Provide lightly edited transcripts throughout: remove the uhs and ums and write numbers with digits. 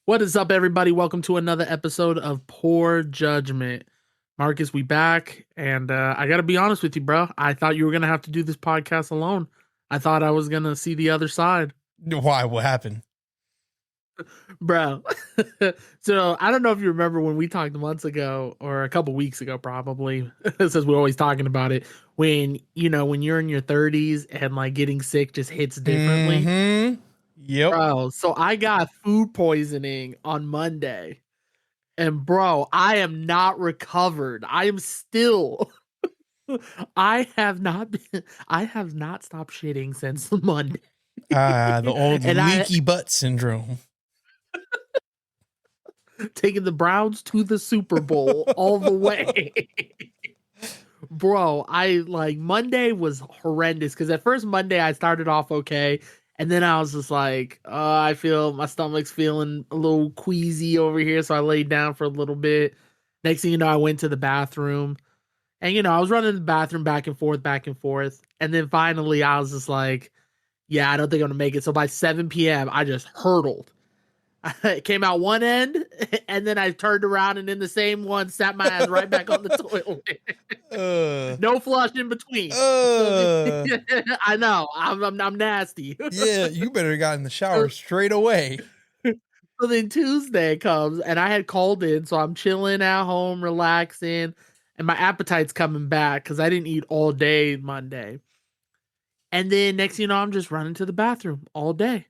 What is up, everybody? Welcome to another episode of Poor Judgment. Marcus, we back, and I gotta be honest with you, bro. I thought you were gonna have to do this podcast alone. I thought I was gonna see the other side, Why? What happened? bro. So I don't know if you remember when we talked months ago or a couple weeks ago, probably, since we're always talking about it. When you're in your 30s and like getting sick just hits differently, Yep. bro. So I got food poisoning on Monday. And bro, I am not recovered. I am still I have not stopped shitting since Monday. The old And I leaky butt syndrome. taking the Browns to the Super Bowl all the way. Bro, I like Monday was horrendous because at first Monday I started off okay. And then I was just like, I feel my stomach's feeling a little queasy over here. So I laid down for a little bit. Next thing you know, I went to the bathroom. And I was running the bathroom back and forth, back and forth. And then finally I was just like, yeah, I don't think I'm gonna make it. So by 7 p.m., I just hurtled. I came out one end, and then I turned around and in the same one sat my ass right back on the toilet. No flush in between. I know. I'm nasty. Yeah, you better got in the shower straight away. So then Tuesday comes and I had called in, so I'm chilling at home, relaxing, and my appetite's coming back because I didn't eat all day Monday. And then next thing you know, I'm just running to the bathroom all day.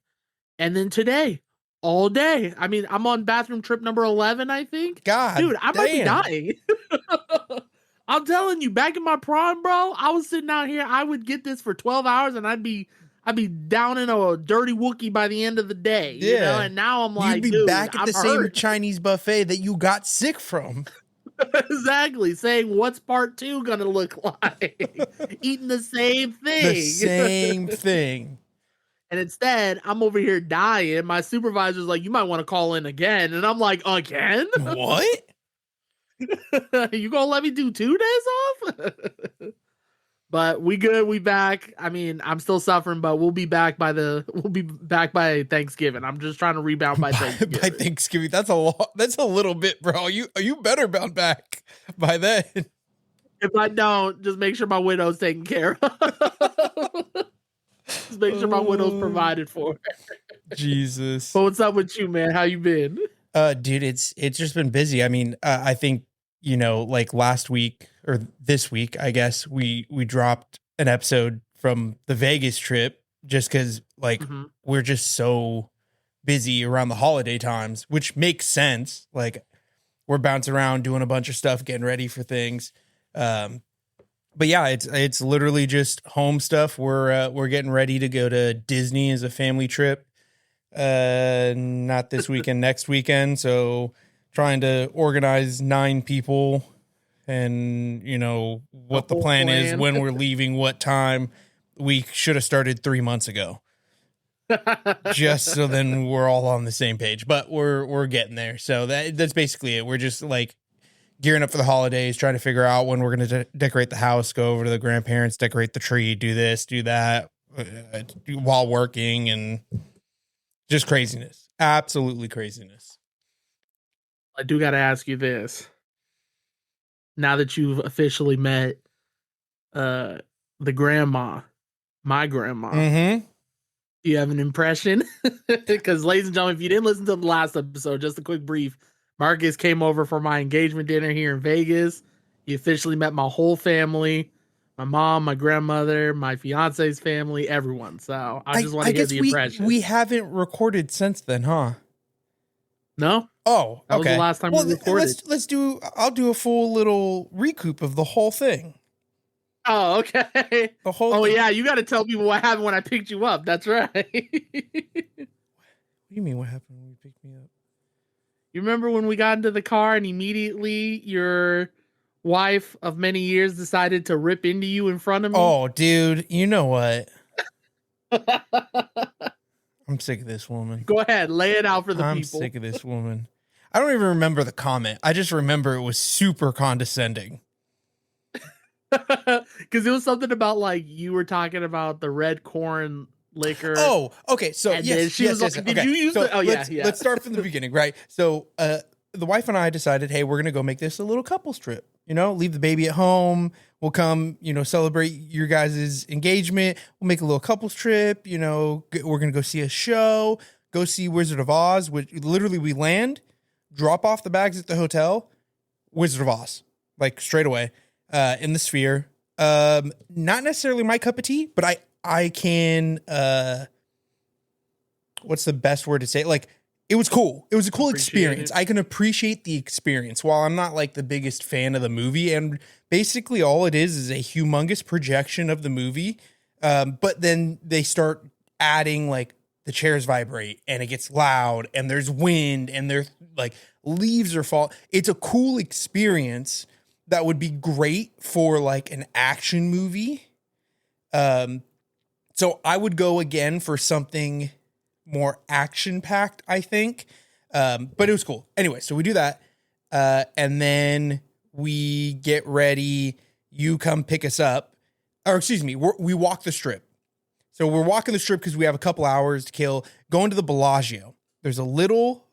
And then today, all day. I mean, I'm on bathroom trip number 11, I think. God, dude, I might be damn. dying. I'm telling you, back in my prime, bro, I was sitting out here. I would get this for 12 hours and I'd be down in a dirty Wookie by the end of the day. Yeah. And now I'm like, You'd be dude, back at I'm the same hurt. Chinese buffet that you got sick from. Exactly. Saying what's part two gonna look like? Eating the same thing. The same thing. And instead, I'm over here dying. My supervisor's like, you might want to call in again. And I'm like, again? What? You gonna let me do 2 days off? But we good, we back. I mean, I'm still suffering, but we'll be back by Thanksgiving. I'm just trying to rebound by Thanksgiving. By Thanksgiving. That's a lot. That's a little bit, bro. You better bounce back by then. If I don't, just make sure my widow's taken care of. Just make sure my widow's provided for. Jesus. But what's up with you, man? How you been? Dude, it's just been busy. I mean, I think, like last week or this week, I guess we dropped an episode from the Vegas trip just because like we're just so busy around the holiday times, which makes sense. Like we're bouncing around doing a bunch of stuff, getting ready for things. But yeah, it's literally just home stuff. We're getting ready to go to Disney as a family trip. Not this weekend, next weekend. So trying to organize 9 people and what the plan is, when we're leaving, what time. We should have started 3 months ago. Just so then we're all on the same page, but we're getting there. So that's basically it. We're just like gearing up for the holidays, trying to figure out when we're going to decorate the house, go over to the grandparents, decorate the tree, do this, do that, while working, and just craziness. Absolutely craziness. I do got to ask you this. Now that you've officially met the grandma, my grandma, do you have an impression? Because, ladies and gentlemen, if you didn't listen to the last episode, just a quick brief. Marcus came over for my engagement dinner here in Vegas. He officially met my whole family. My mom, my grandmother, my fiance's family, everyone. So I just want to hear the impression. We haven't recorded since then, huh? No? Oh, okay. That was the last time we recorded. I'll do a full little recoup of the whole thing. Oh, okay. The whole thing. Yeah, you got to tell people what happened when I picked you up. That's right. What do you mean what happened when you picked me up? You remember when we got into the car and immediately your wife of many years decided to rip into you in front of me? Oh, dude, you know what? I'm sick of this woman. Go ahead, lay it out for the people. I'm sick of this woman. I don't even remember the comment. I just remember it was super condescending. Because it was something about like you were talking about the red corn liquor. Oh, okay. So And then she was like, "Did okay. you use So the?" Oh yeah, let's start from the beginning, right? So the wife and I decided, hey, we're gonna go make this a little couples trip. Leave the baby at home. We'll come, celebrate your guys' engagement. We'll make a little couples trip. We're gonna go see a show, go see Wizard of Oz, which literally we land, drop off the bags at the hotel, Wizard of Oz, like straight away, in the Sphere. Not necessarily my cup of tea, but I can, what's the best word to say? Like, it was cool. It was a cool experience. I can appreciate the experience while I'm not like the biggest fan of the movie. And basically all it is a humongous projection of the movie. But then they start adding like the chairs vibrate and it gets loud and there's wind and there's like leaves are falling. It's a cool experience that would be great for like an action movie. So I would go again for something more action packed, I think. But it was cool. Anyway, so we do that. And then we get ready. You come pick us up, or excuse me, we walk the strip. So we're walking the strip because we have a couple hours to kill. Going to the Bellagio. There's a little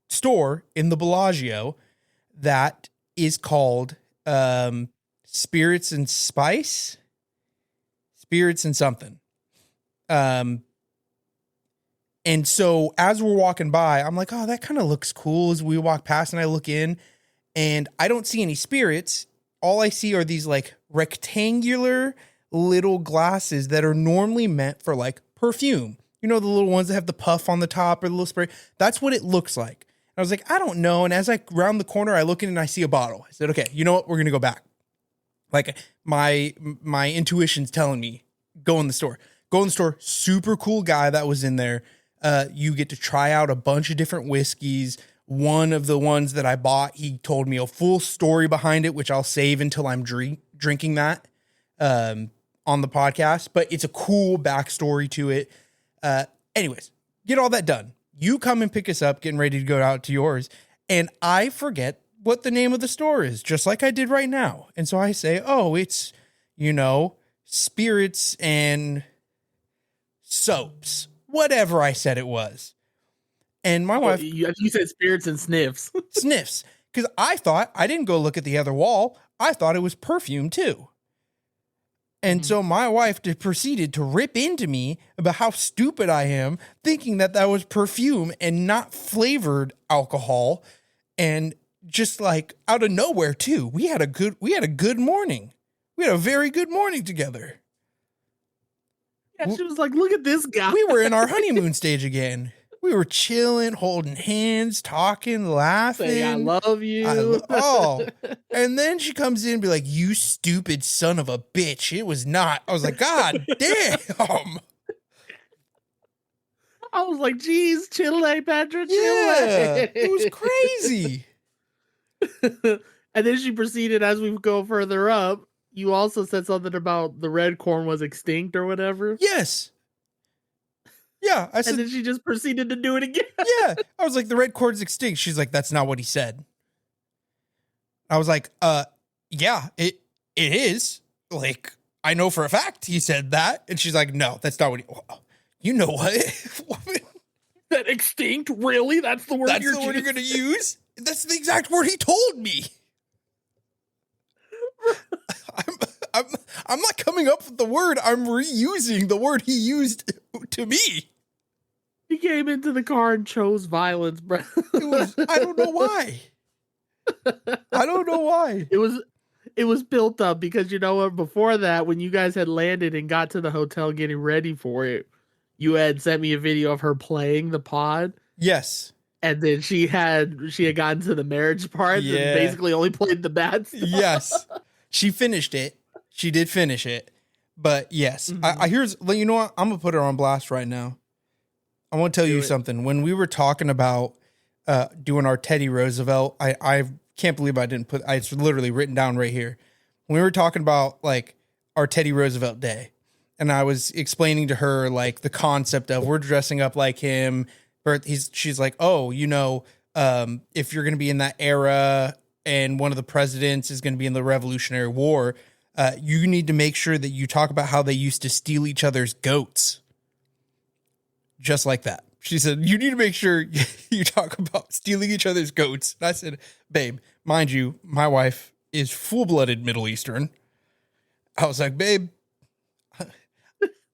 store in the Bellagio that is called Spirits and Spice. Spirits and something. And so as we're walking by, I'm like, oh, that kind of looks cool. As we walk past and I look in and I don't see any spirits. All I see are these like rectangular little glasses that are normally meant for like perfume. The little ones that have the puff on the top or the little spray. That's what it looks like. I was like, I don't know. And as I round the corner, I look in and I see a bottle. I said, okay, you know what? We're going to go back. Like my intuition's telling me, go in the store. Go in the store. Super cool guy that was in there. You get to try out a bunch of different whiskeys. One of the ones that I bought, he told me a full story behind it, which I'll save until I'm drinking that on the podcast. But it's a cool backstory to it. Anyways, get all that done. You come and pick us up, getting ready to go out to yours. And I forget what the name of the store is, just like I did right now. And so I say, oh, it's, spirits and soaps. Whatever I said it was. And my wife... You said spirits and sniffs. Sniffs. Because I thought, I didn't go look at the other wall. I thought it was perfume too. And so my wife proceeded to rip into me about how stupid I am, thinking that that was perfume and not flavored alcohol. And just like out of nowhere too. We had a good morning. We had a very good morning together. Yeah, she was like, look at this guy. We were in our honeymoon stage again. We were chilling, holding hands, talking, laughing. Saying, I love you. And then she comes in and be like, you stupid son of a bitch. It was not. I was like, God damn. I was like, geez, Chile, Patrick, Chile. Yeah, it was crazy. And then she proceeded, as we go further up, you also said something about the red corn was extinct or whatever. Yes. Yeah, I said, and then she just proceeded to do it again. Yeah, I was like, the red cord's extinct. She's like, that's not what he said. I was like, yeah, it is. Like, I know for a fact he said that. And she's like, no, that's not what he... You know what? That extinct? Really? That's the word you're going to use? That's the exact word he told me. I'm not coming up with the word. I'm reusing the word he used to me. He came into the car and chose violence, bro. I don't know why. I don't know why. It was built up because, you know what, before that, when you guys had landed and got to the hotel getting ready for it, you had sent me a video of her playing the pod. Yes. And then she had gotten to the marriage part and basically only played the bad stuff. Yes. She finished it. She did finish it. But yes, you know what? I'm going to put her on blast right now. I want to tell you something. When we were talking about doing our Teddy Roosevelt, I can't believe I didn't it's literally written down right here. When we were talking about like our Teddy Roosevelt day, and I was explaining to her like the concept of we're dressing up like him. She's like, oh, if you're going to be in that era and one of the presidents is going to be in the Revolutionary War, you need to make sure that you talk about how they used to steal each other's goats. just like that. She said, you need to make sure you talk about stealing each other's goats. And I said, babe, mind you, my wife is full-blooded Middle Eastern. I was like, babe,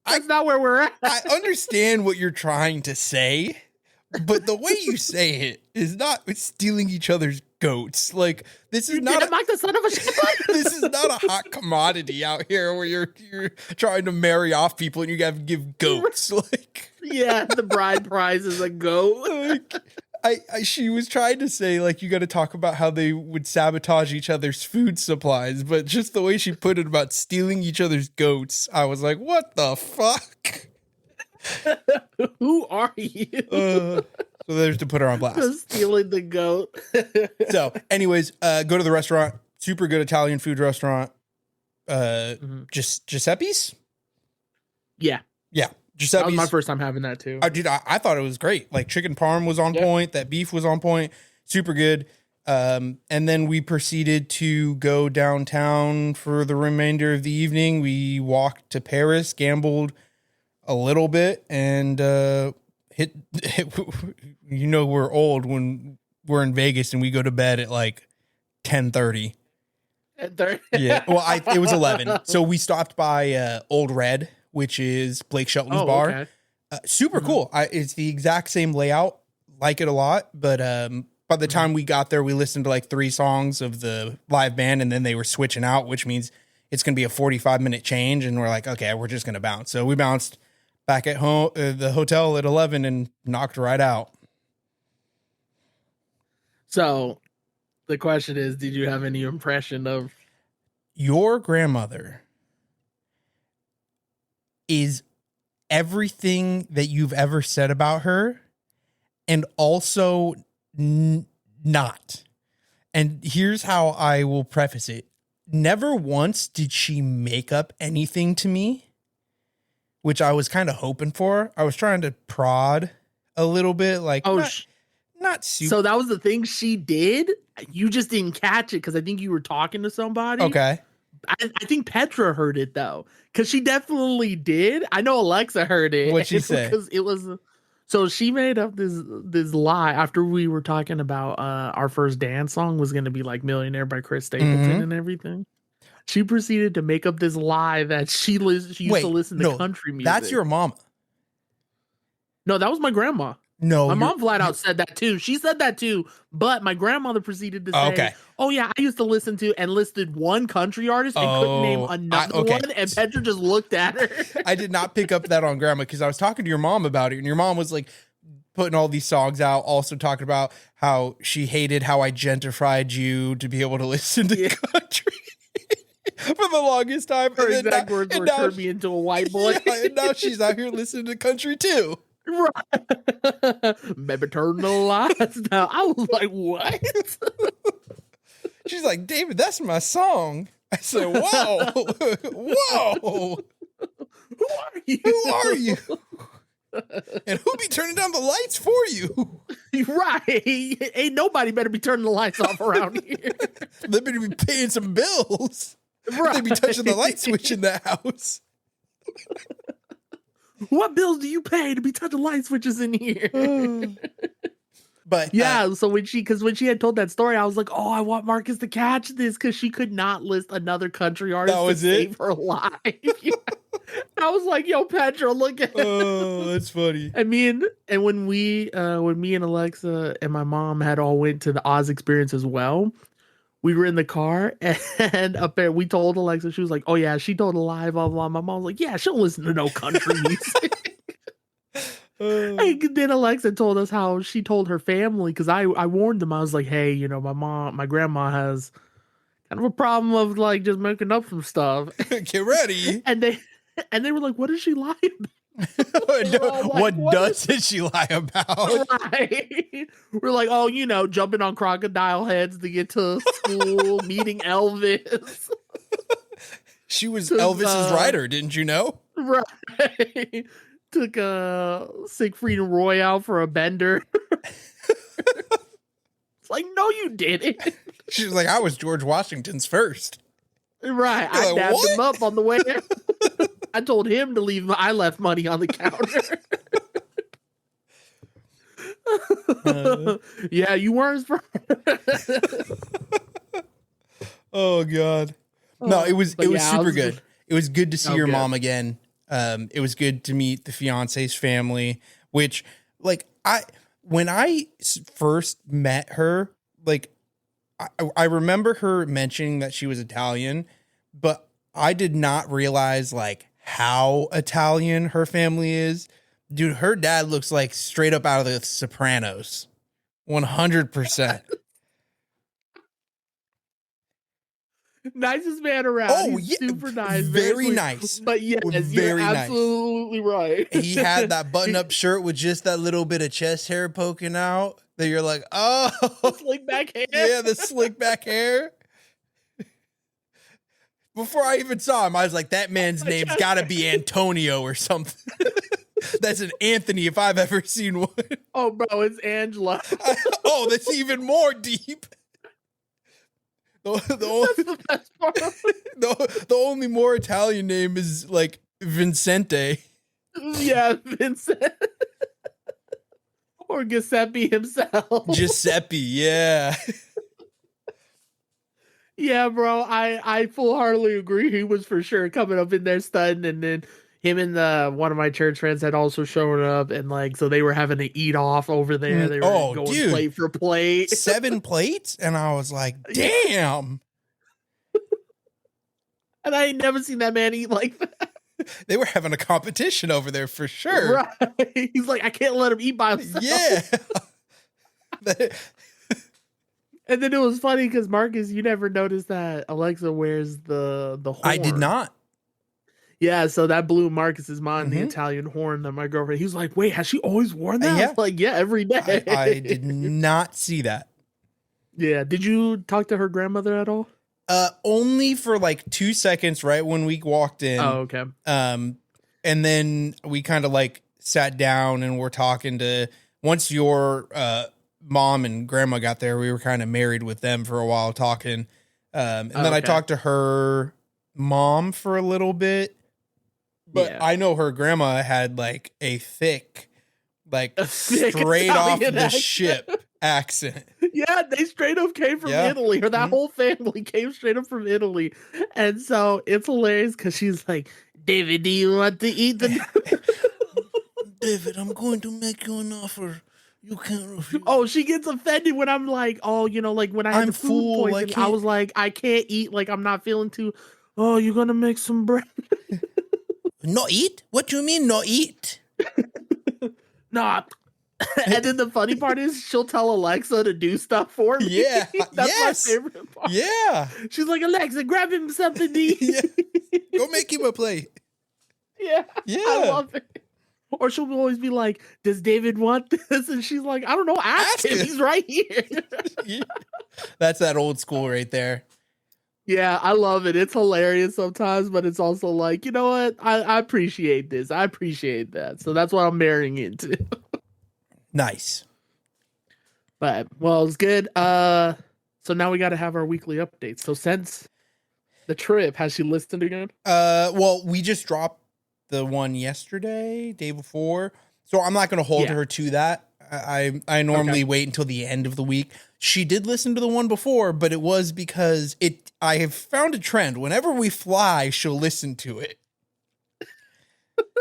That's not where we're at. I understand what you're trying to say, but the way you say it is not stealing each other's goats. Like, this is not Mike the son of a shepherd. this is not a hot commodity out here where you're trying to marry off people and you got to give goats. Like, yeah, the bride prize is a goat. Like, she was trying to say, like, you got to talk about how they would sabotage each other's food supplies, but just the way she put it about stealing each other's goats, I was like, what the fuck? Who are you? So there's to put her on blast. Stealing the goat. So, anyways, go to the restaurant. Super good Italian food restaurant. Giuseppe's? Yeah. Yeah. That Giuseppe's. was my first time having that too. I thought it was great. Like, chicken parm was on point. That beef was on point. Super good. And then we proceeded to go downtown for the remainder of the evening. We walked to Paris, gambled a little bit, and hit you know, we're old when we're in Vegas and we go to bed at like 10:30. Yeah. Well, it was 11. So we stopped by Old Red, which is Blake Shelton's bar. Okay. Super cool. It's the exact same layout. Like it a lot. But by the time we got there, we listened to like 3 songs of the live band, and then they were switching out, which means it's going to be a 45-minute change. And we're like, okay, we're just going to bounce. So we bounced back at home, the hotel at 11, and knocked right out. So the question is, did you have any impression of your grandmother? Is everything that you've ever said about her, and also not. And here's how I will preface it. Never once did she make up anything to me, which I was kind of hoping for. I was trying to prod a little bit, like, not super. So that was the thing she did. You just didn't catch it because I think you were talking to somebody. Okay. I think Petra heard it though, because she definitely did. I know Alexa heard it. What'd she say? Because it was. So she made up this lie after we were talking about our first dance song was going to be like "Millionaire" by Chris Stapleton and everything. She proceeded to make up this lie that she used to listen to country music. That's your mama. No, that was my grandma. No, my mom flat out said that too. She said that too, but my grandmother proceeded to say, "Oh yeah, I used to listen to," and listed one country artist and couldn't name another one. And Petra just looked at her. I did not pick up that on grandma because I was talking to your mom about it, and your mom was like putting all these songs out, also talking about how she hated how I gentrified you to be able to listen to country. For the longest time. Her exact words were, "Turn me into a white boy." Yeah, and now she's out here listening to country too. Right. Maybe turn the lights down. I was like, what? She's like, David, that's my song. I said, whoa. Whoa. Who are you? Who are you? And who be turning down the lights for you? Right. Ain't nobody better be turning the lights off around here. They better be paying some bills. Right. They be touching the light switch in the house. What bills do you pay to be touching light switches in here? But yeah, so when she had told that story, I was like, oh, I want Marcus to catch this because she could not list another country artist to save her life. Yeah. I was like, yo, Petra, look at oh, that's funny. And when me and Alexa and my mom had all went to the Oz experience as well, we were in the car and up there we told Alexa, she was like, oh yeah, she told a lie, blah, blah. My mom was like, yeah, she don't listen to no country music. And then Alexa told us how she told her family, because I warned them. I was like, hey, you know, my grandma has kind of a problem of like just making up some stuff. Get ready. And they were like, what does she lie about? What doesn't she lie about? Right. We're like, oh, you know, jumping on crocodile heads to get to school, meeting Elvis. She was Elvis's rider, didn't you know? Right. Took Siegfried and Roy out for a bender. It's like, no, you didn't. She was like, I was George Washington's first. Right. I dabbed him up on the way. I told him to leave. I left money on the counter. Uh, Yeah, you weren't his friend. oh God. No, it But was yeah, I super was good. It was good to see oh your good. mom again. It was good to meet the fiance's family, which like when first met her, like I remember her mentioning that she was Italian, but I did not realize like how Italian her family is. Dude, her dad looks like straight up out of the Sopranos. 100%. Nicest man around. Oh, He's yeah. super nice, very Very sweet. nice. But yes, you're Very nice. absolutely right. He had that button up shirt with just that little bit of chest hair poking out that you're like, oh, Slick back hair. yeah, the slick back hair. Before I even saw him, I was like, that man's name's got to be Antonio or something. That's an Anthony if I've ever seen one. Oh, bro, it's Angela. Oh, that's even more deep. That's the best part. The only more Italian name is like Vincente. Yeah, Vincent. Or Giuseppe himself. Giuseppe, yeah. Yeah, bro, I full-heartedly agree. He was for sure coming up in there studying, and then him and one of my church friends had also shown up, and like so they were having to eat off over there. They were going dude. plate for plate. 7 plates, and I was like, damn. And I ain't never seen that man eat like that. They were having a competition over there for sure. Right. He's like, I can't let him eat by himself. Yeah. And then it was funny because Marcus, you never noticed that Alexa wears the horn. I did not. Yeah, so that blew Marcus's mind, the Italian horn that my girlfriend. He was like, "Wait, has she always worn that?" Yeah. I was like, "Yeah, every day." I did not see that. Yeah. Did you talk to her grandmother at all? Only for like 2 seconds, right when we walked in. Oh, okay. And then we kind of like sat down and we're talking to. Once your mom and grandma got there, we were kind of married with them for a while talking. And then I talked to her mom for a little bit. But yeah. I know her grandma had like a thick straight Italian off the accent. Ship accent. Yeah, they straight up came from Italy, or that whole family came straight up from Italy. And so it's hilarious because she's like, David, do you want to eat the David, I'm going to make you an offer. You can't refuse. Oh, she gets offended when I'm like, oh, you know, like when I had the food poisoning, I was like, I can't eat, like I'm not feeling too. Oh, you're gonna make some bread. Not eat? What do you mean not eat? Nah. And then the funny part is she'll tell Alexa to do stuff for me. Yeah. That's my favorite part. Yeah. She's like, Alexa, grab him something to eat. Yeah. Go make him a plate. Yeah. Yeah. I love it. Or she'll always be like, does David want this? And she's like, I don't know. Ask him. He's right here. Yeah. That's that old school right there. Yeah, I love it. It's hilarious sometimes, but it's also like, you know what? I appreciate this. I appreciate that. So that's what I'm marrying into. Nice. But, well, it's good. So now we got to have our weekly updates. So since the trip, has she listened again? Well, we just dropped the one yesterday, day before. So I'm not going to hold her to that. I normally wait until the end of the week. She did listen to the one before, but it was because I have found a trend. Whenever we fly, she'll listen to it.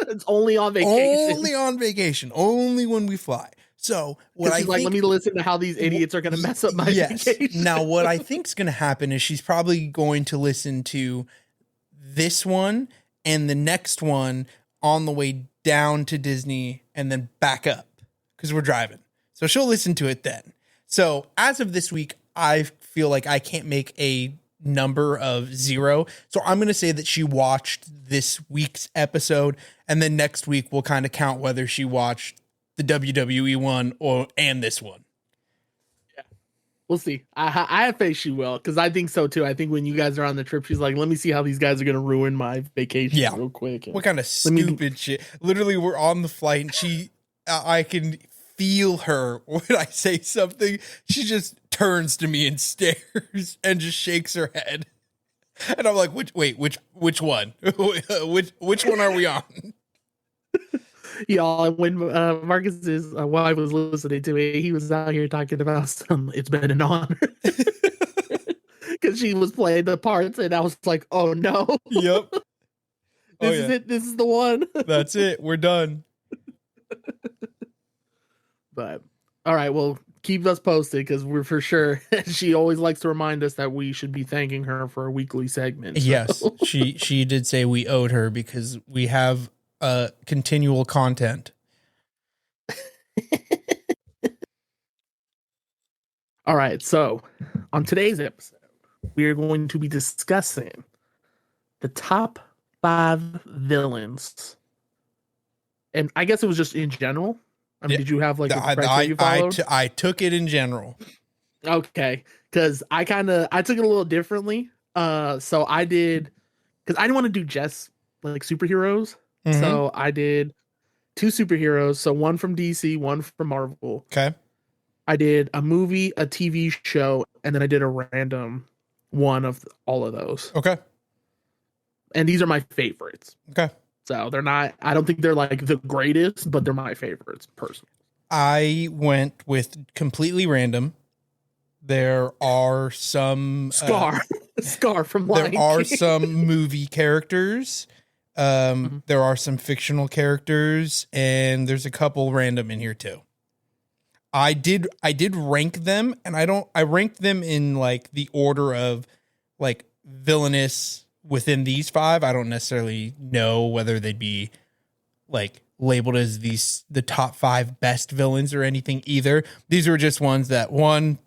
It's only on vacation. Only on vacation. Only when we fly. So what I like, let me listen to how these idiots are going to mess up my vacation. Now, what I think is going to happen is she's probably going to listen to this one and the next one on the way down to Disney and then back up because we're driving. So she'll listen to it then. So as of this week, I feel like I can't make a number of 0. So I'm going to say that she watched this week's episode, and then next week we'll kind of count whether she watched the WWE one and this one. Yeah, we'll see. I have faith she will, because I think so too. I think when you guys are on the trip, she's like, let me see how these guys are going to ruin my vacation real quick. What kind of stupid shit? Literally, we're on the flight, and I can feel her when I say something. She just turns to me and stares and just shakes her head. And I'm like, which one? which one are we on? Y'all, when Marcus's wife was listening to me, he was out here talking about some. It's been an honor because she was playing the parts, and I was like, "Oh no, Yep. Oh this is yeah. it. This is the one." That's it. We're done. But all right, well, keep us posted because we're for sure. She always likes to remind us that we should be thanking her for a weekly segment. So. Yes, she did say we owed her because we have continual content. All right, so on today's episode, we are going to be discussing the top 5 villains, and I guess it was just in general. I mean, Yeah. did you have like a criteria you followed? I took it in general. Okay, because I took it a little differently. So I did because I didn't want to do just like superheroes. Mhm. So I did 2 superheroes. So one from DC, one from Marvel. Okay. I did a movie, a TV show, and then I did a random one of all of those. Okay. And these are my favorites. Okay. So they're not. I don't think they're like the greatest, but they're my favorites personally. I went with completely random. There are some Scar from Lion there are King. some movie characters. There are some fictional characters, and there's a couple random in here too. I did rank them, and I ranked them in like the order of like villainous within these 5. I don't necessarily know whether they'd be like labeled as the top 5 best villains or anything either. These are just ones that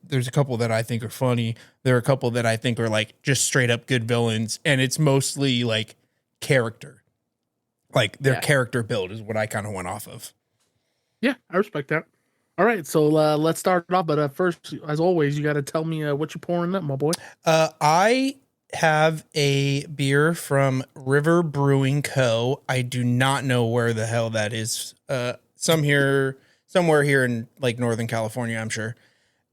there's a couple that I think are funny. There are a couple that I think are like just straight up good villains, and it's mostly like character. Like their character build is what I kind of went off of. Yeah, I respect that. All right, so let's start it off. But first, as always, you got to tell me what you're pouring up, my boy. I have a beer from River Brewing Co. I do not know where the hell that is. Somewhere here in like Northern California, I'm sure.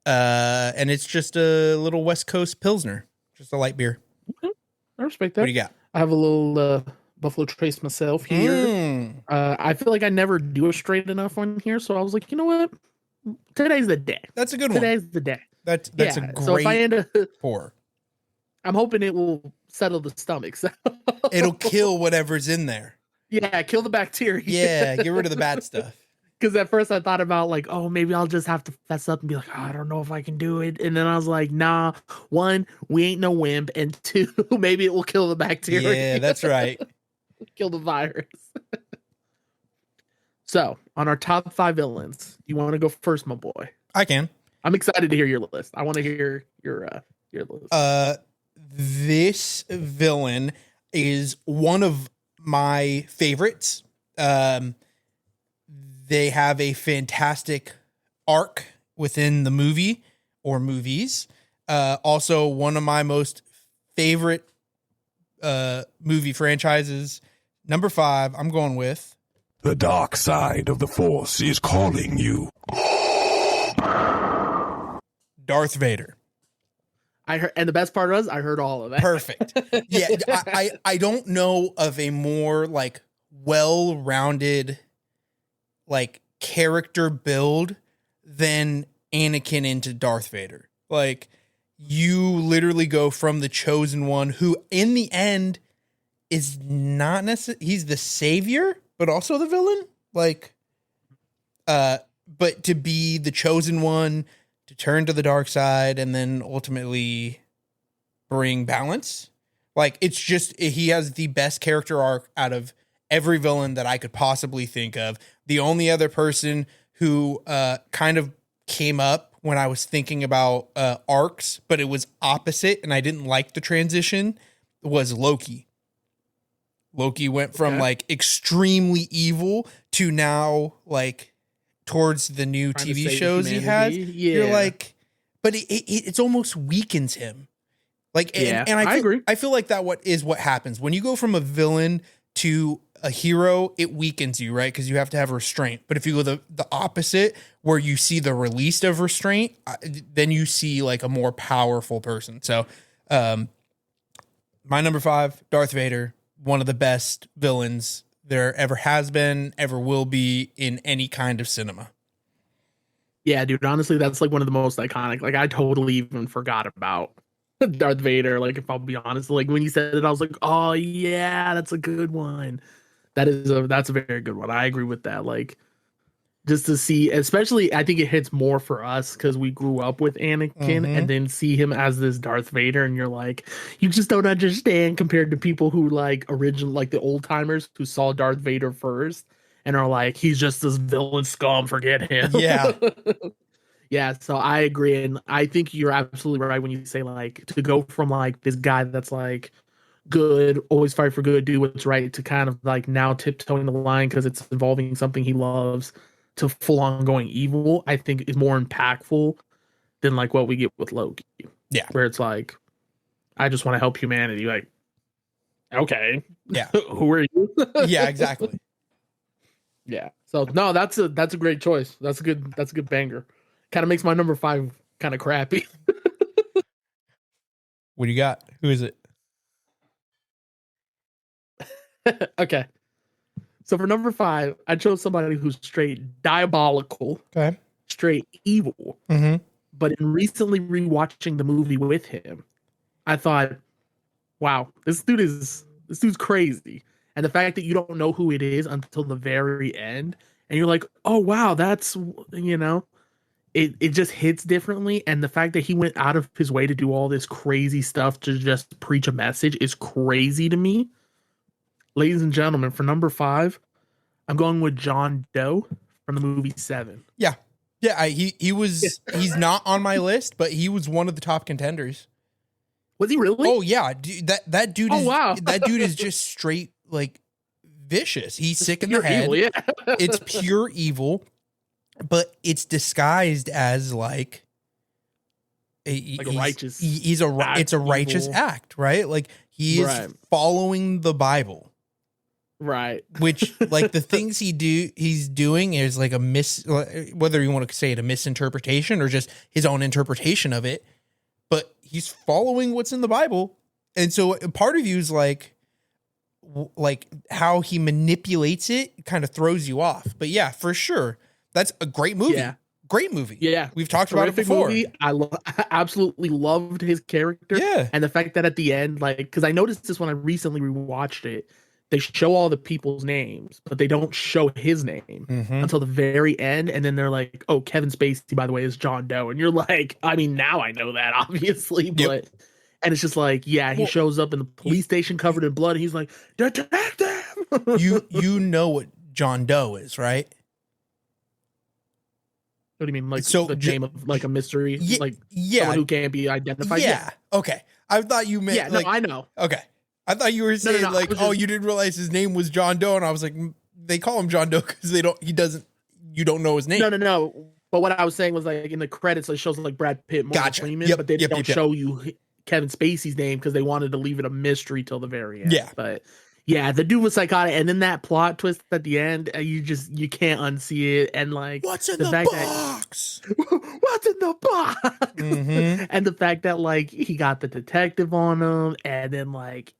And it's just a little West Coast Pilsner, just a light beer. Okay. I respect that. What do you got? I have a little Buffalo Trace myself here. I feel like I never do a straight enough one here, so I was like, you know what? Today's the day. That's a good one. Today's the day. That's a great so if I end up pour. I'm hoping it will settle the stomach. So. It'll kill whatever's in there. Yeah, kill the bacteria. Yeah, get rid of the bad stuff. Because at first I thought about like, oh, maybe I'll just have to fess up and be like, oh, I don't know if I can do it. And then I was like, nah, 1, we ain't no wimp. And 2, maybe it will kill the bacteria. Yeah, that's right. Kill the virus. So, on our top 5 villains, you want to go first, my boy? I can. I'm excited to hear your list. I want to hear your list. This villain is one of my favorites. They have a fantastic arc within the movie or movies. Also, one of my most favorite movie franchises. Number 5, I'm going with The dark side of the Force is calling you. Darth Vader. I heard, and the best part was I heard all of that. Perfect. Yeah, I don't know of a more like well-rounded like character build than Anakin into Darth Vader. Like you literally go from the chosen one who in the end is not necessarily he's the savior, but also the villain. Like but to be the chosen one, to turn to the dark side and then ultimately bring balance. Like it's just he has the best character arc out of every villain that I could possibly think of. The only other person who kind of came up when I was thinking about arcs, but it was opposite and I didn't like the transition, was Loki. Loki went from like extremely evil to now like towards the new Trying to TV save shows he has. humanity. Yeah. You're like, but it's almost weakens him. Like, Yeah, and I agree. I feel like what happens when you go from a villain to a hero, it weakens you, right? Because you have to have restraint. But if you go the opposite, where you see the release of restraint, then you see like a more powerful person. So, my number 5, Darth Vader, one of the best villains there ever has been, ever will be in any kind of cinema. Yeah, dude, honestly, that's like one of the most iconic. Like, I totally even forgot about Darth Vader. Like, if I'll be honest, like when you said it, I was like, oh yeah, that's a good one. That's a very good one. I agree with that. Like, just to see, especially, I think it hits more for us because we grew up with Anakin and then see him as this Darth Vader, and you're like, you just don't understand compared to people who like like the old timers who saw Darth Vader first and are like, he's just this villain scum, forget him. Yeah. Yeah, so I agree, and I think you're absolutely right when you say like to go from like this guy that's like good, always fight for good, do what's right, to kind of like now tiptoeing the line because it's involving something he loves, to full on going evil, I think is more impactful than like what we get with Loki. Yeah. Where it's like, I just want to help humanity. Like, okay. Yeah. Who are you? Yeah, exactly. Yeah. So no, that's a great choice. That's a good banger. Kind of makes my number 5 kind of crappy. What do you got? Who is it? Okay. So for number 5, I chose somebody who's straight diabolical, Okay. straight evil. Mm-hmm. But in recently rewatching the movie with him, I thought, wow, this dude's crazy. And the fact that you don't know who it is until the very end, and you're like, oh wow, that's, it just hits differently. And the fact that he went out of his way to do all this crazy stuff to just preach a message is crazy to me. Ladies and gentlemen, for number 5, I'm going with John Doe from the movie Seven. Yeah. Yeah, he's not on my list, but he was one of the top contenders. Was he really? Oh yeah, dude, that dude is wow. that dude is just straight like vicious. He's sick in the head. Evil, yeah. It's pure evil, but it's disguised as like a righteous. It's a righteous act, right? Like he is following the Bible. Right. Which like the things he's doing is like whether you want to say it a misinterpretation or just his own interpretation of it, but he's following what's in the Bible. And so part of you is like how he manipulates it kind of throws you off. But yeah, for sure. That's a great movie. Yeah. Great movie. Yeah. We've talked about it before. Movie. I absolutely loved his character. Yeah. And the fact that at the end, like, because I noticed this when I recently rewatched it, they show all the people's names, but they don't show his name until the very end. And then they're like, oh, Kevin Spacey, by the way, is John Doe. And you're like, I mean, now I know that, obviously. But, and it's just like, yeah, he shows up in the police station covered in blood. And he's like, detective. you know what John Doe is, right? What do you mean? Like, so the name of like a mystery? Like, yeah. someone who can't be identified? Yeah. Okay. I thought you meant. Yeah, no, I know. Okay. I thought you were saying oh, you didn't realize his name was John Doe, and I was like, they call him John Doe because you don't know his name. No. But what I was saying was like in the credits, it shows like Brad Pitt, Morgan Freeman, but they don't show you Kevin Spacey's name because they wanted to leave it a mystery till the very end. Yeah, but yeah, the dude was psychotic, and then that plot twist at the end, you can't unsee it, and like what's in the box? What's in the box? And the fact that like he got the detective on him, and then like.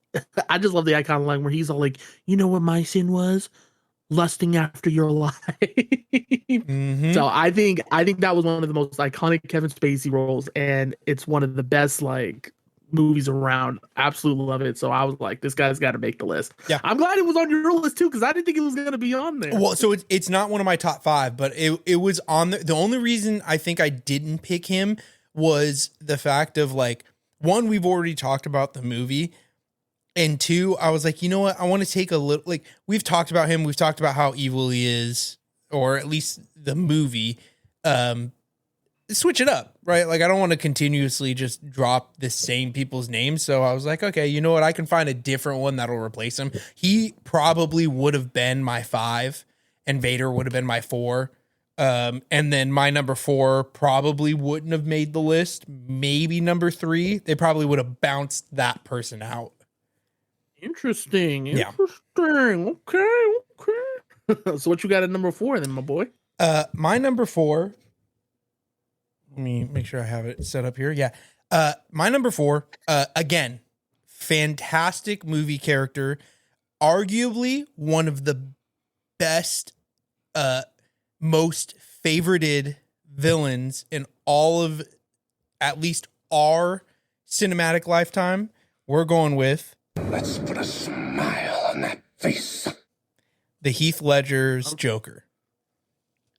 I just love the icon line where he's all like, you know what my sin was? Lusting after your life. So I think that was one of the most iconic Kevin Spacey roles, and it's one of the best like movies around. Absolutely love it. So I was like, this guy's got to make the list. Yeah, I'm glad it was on your list too, because I didn't think it was going to be on there. Well, so it's not one of my top 5, but it was on there. The only reason I think I didn't pick him was the fact of like, one, we've already talked about the movie. And 2, I was like, you know what? I want to take a little, like, we've talked about him. We've talked about how evil he is, or at least the movie. Switch it up, right? Like, I don't want to continuously just drop the same people's names. So I was like, okay, you know what? I can find a different one that'll replace him. He probably would have been my 5, and Vader would have been my 4. And then my number 4 probably wouldn't have made the list. Maybe number 3. They probably would have bounced that person out. Interesting. Okay. So what you got at number 4 then, my boy? My number 4. Let me make sure I have it set up here. Yeah. My number 4, again, fantastic movie character. arguably one of the best, most favorited villains in all of at least our cinematic lifetime. We're going with, Let's put a smile on that face. the Heath Ledger's Joker.